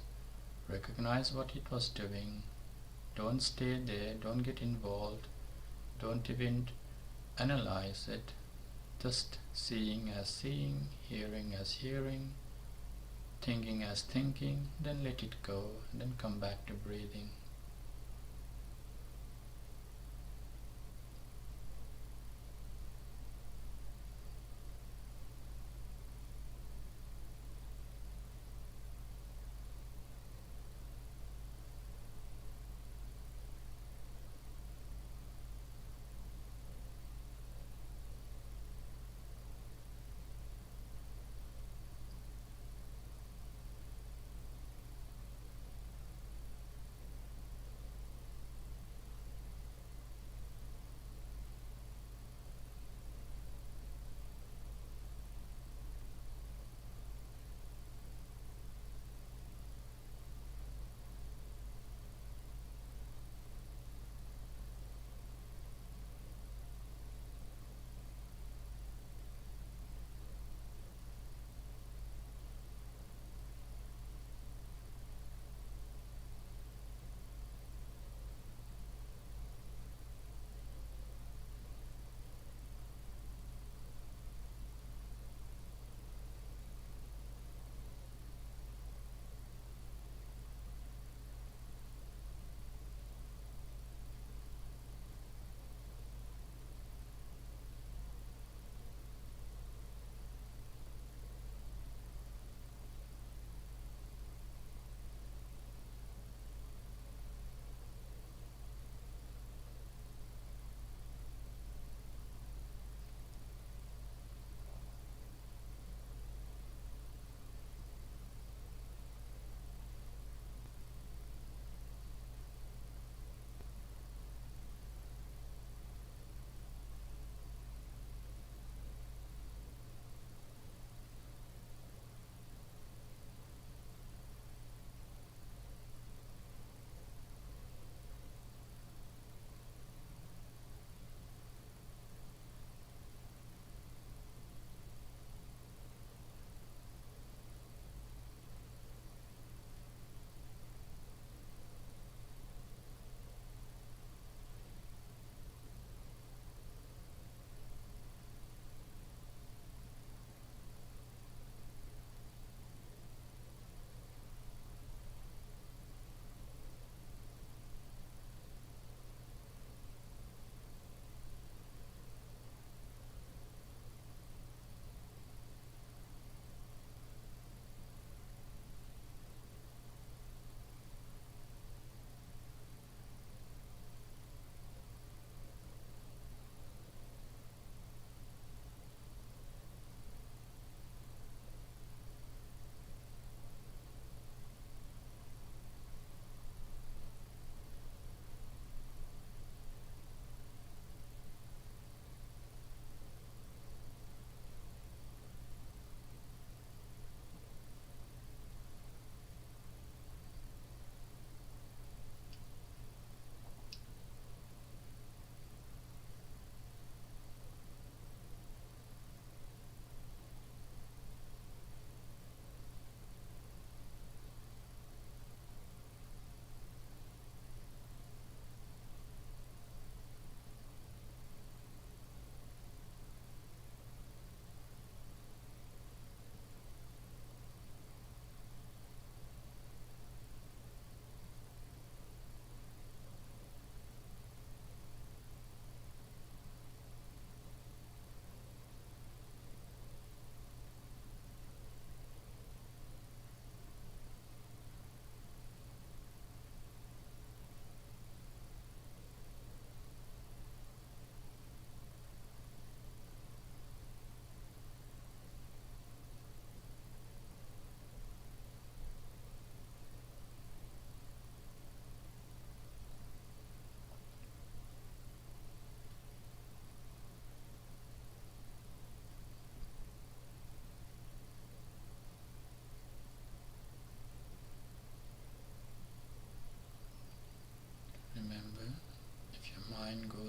recognize what it was doing. Don't stay there, don't get involved, don't even analyze it. Just seeing as seeing, hearing as hearing, thinking as thinking, then let it go, and then come back to breathing.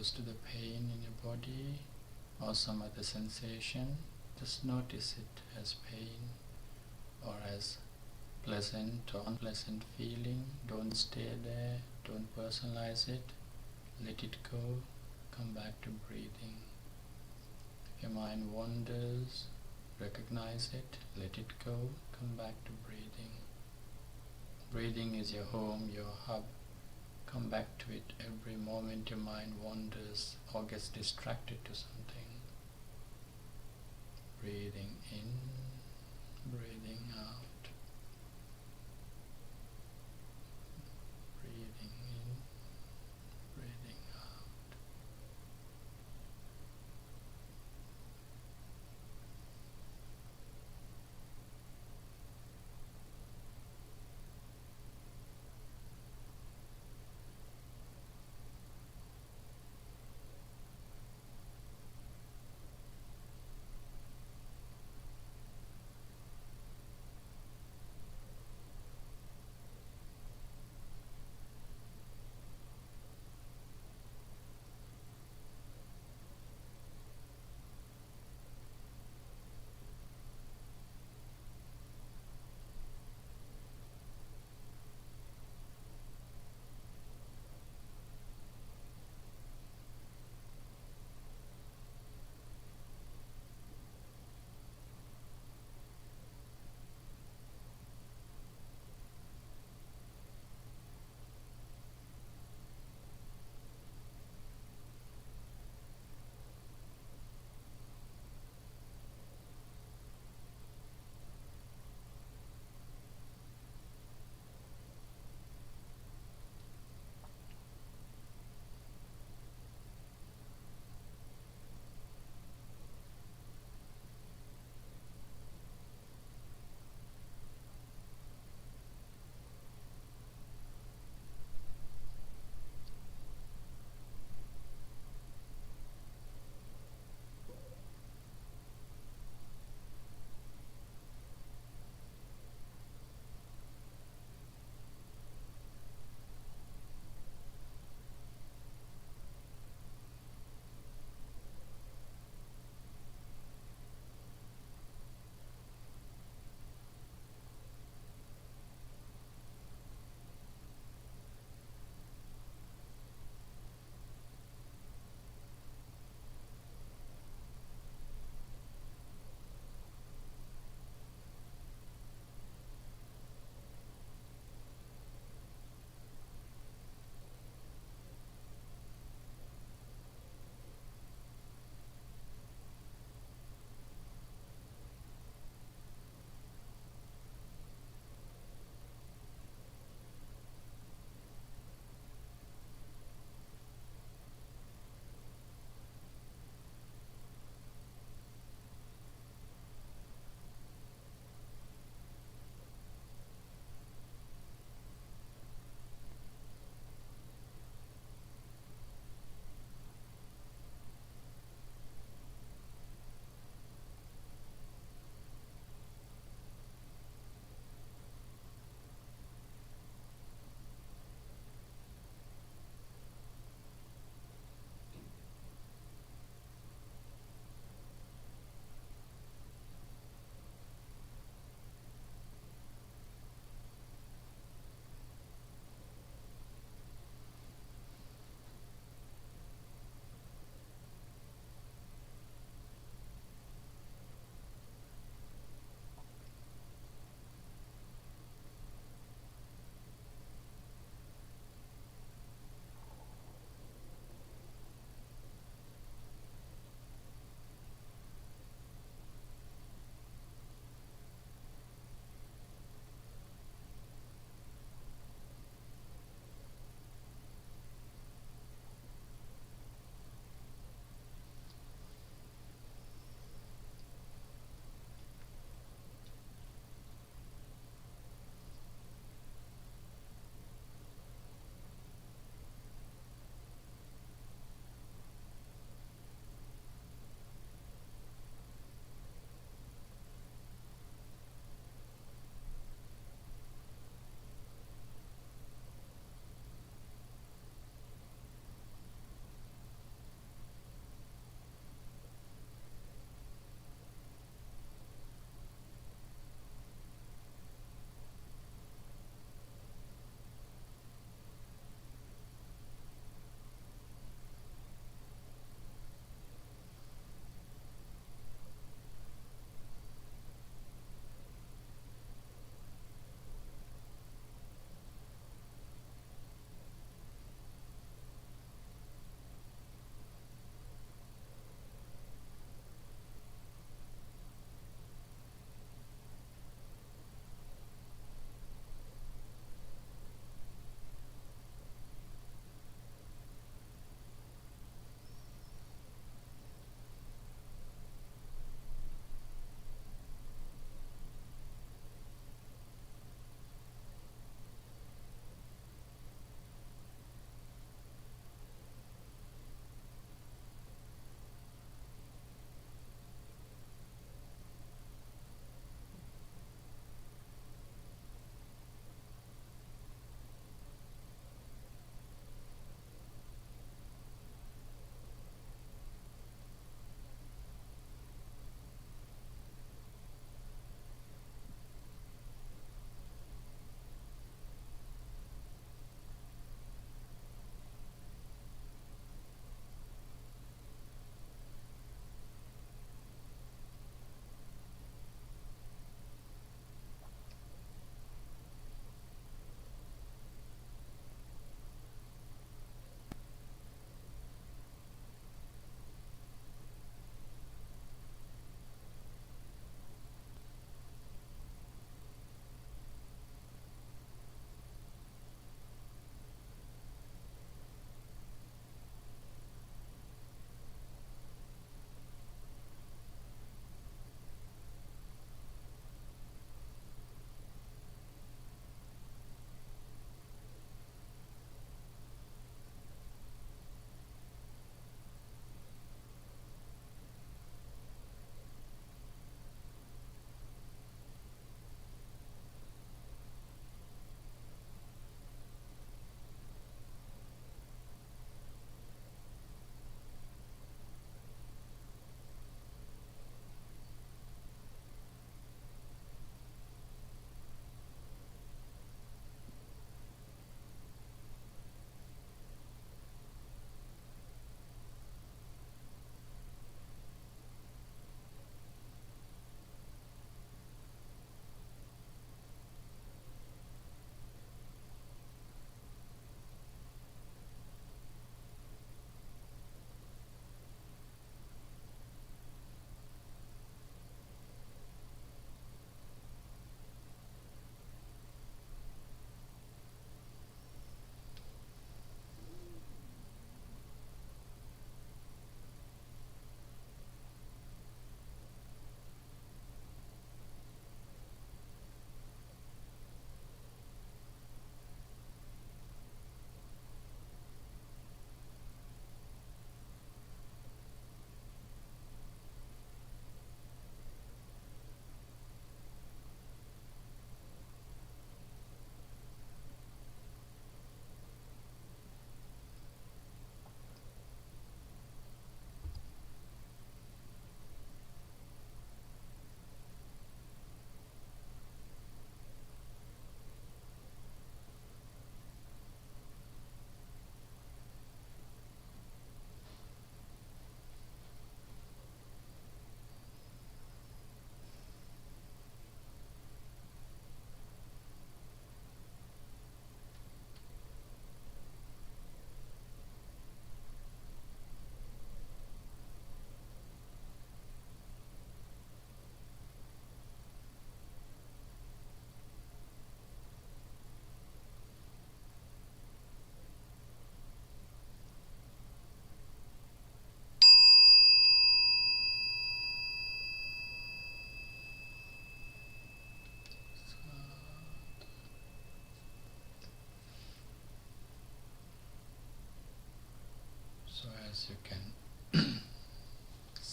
close to the pain in your body or some other sensation, just notice it as pain or as pleasant or unpleasant feeling. Don't stay there, don't personalize it, let it go, come back to breathing. If your mind wanders, recognize it, let it go, come back to breathing. Breathing is your home, your hub. Come back to it every moment your mind wanders or gets distracted to something. Breathing in, breathing out. Breathing in, breathing out.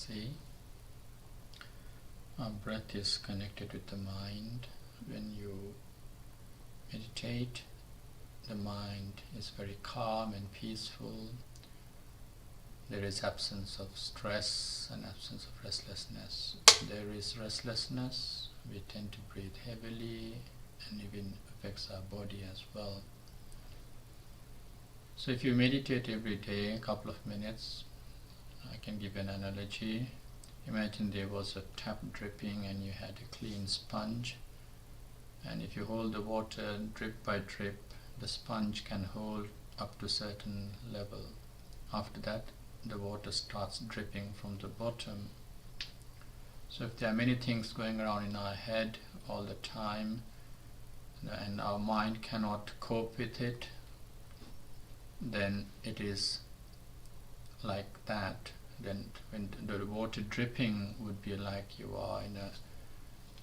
see. Our breath is connected with the mind. When you meditate, the mind is very calm and peaceful. There is absence of stress and absence of restlessness. If there is restlessness, we tend to breathe heavily and even affects our body as well. So if you meditate every day, a couple of minutes, I can give an analogy. Imagine there was a tap dripping and you had a clean sponge. And if you hold the water drip by drip, the sponge can hold up to a certain level. After that, the water starts dripping from the bottom. So if there are many things going around in our head all the time, and our mind cannot cope with it, then it is like that. Then when the water dripping would be like you are in a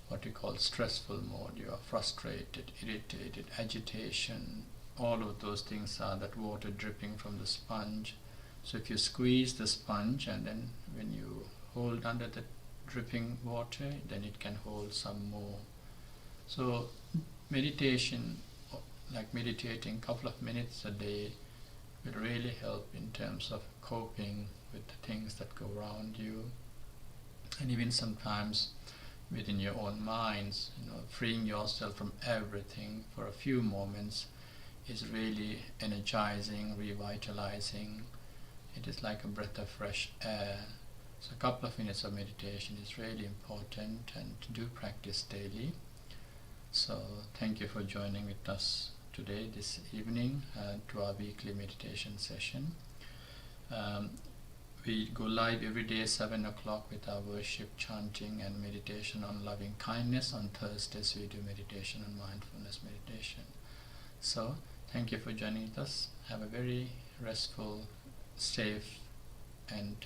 what you call stressful mode. You are frustrated, irritated, agitation. All of those things are that water dripping from the sponge. So if you squeeze the sponge and then when you hold under the dripping water, then it can hold some more. So meditation, like meditating a couple of minutes a day, will really help in terms of coping with the things that go around you, and even sometimes within your own minds, freeing yourself from everything for a few moments is really energizing, revitalizing. It is like a breath of fresh air. So a couple of minutes of meditation is really important, and do practice daily. So thank you for joining with us today, this evening, to our weekly meditation session. We go live every day 7 o'clock with our worship, chanting and meditation on loving kindness. On Thursdays we do meditation on mindfulness meditation. So thank you for joining with us. Have a very restful, safe and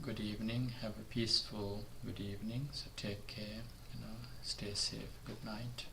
good evening. Have a peaceful good evening. So take care, stay safe. Good night.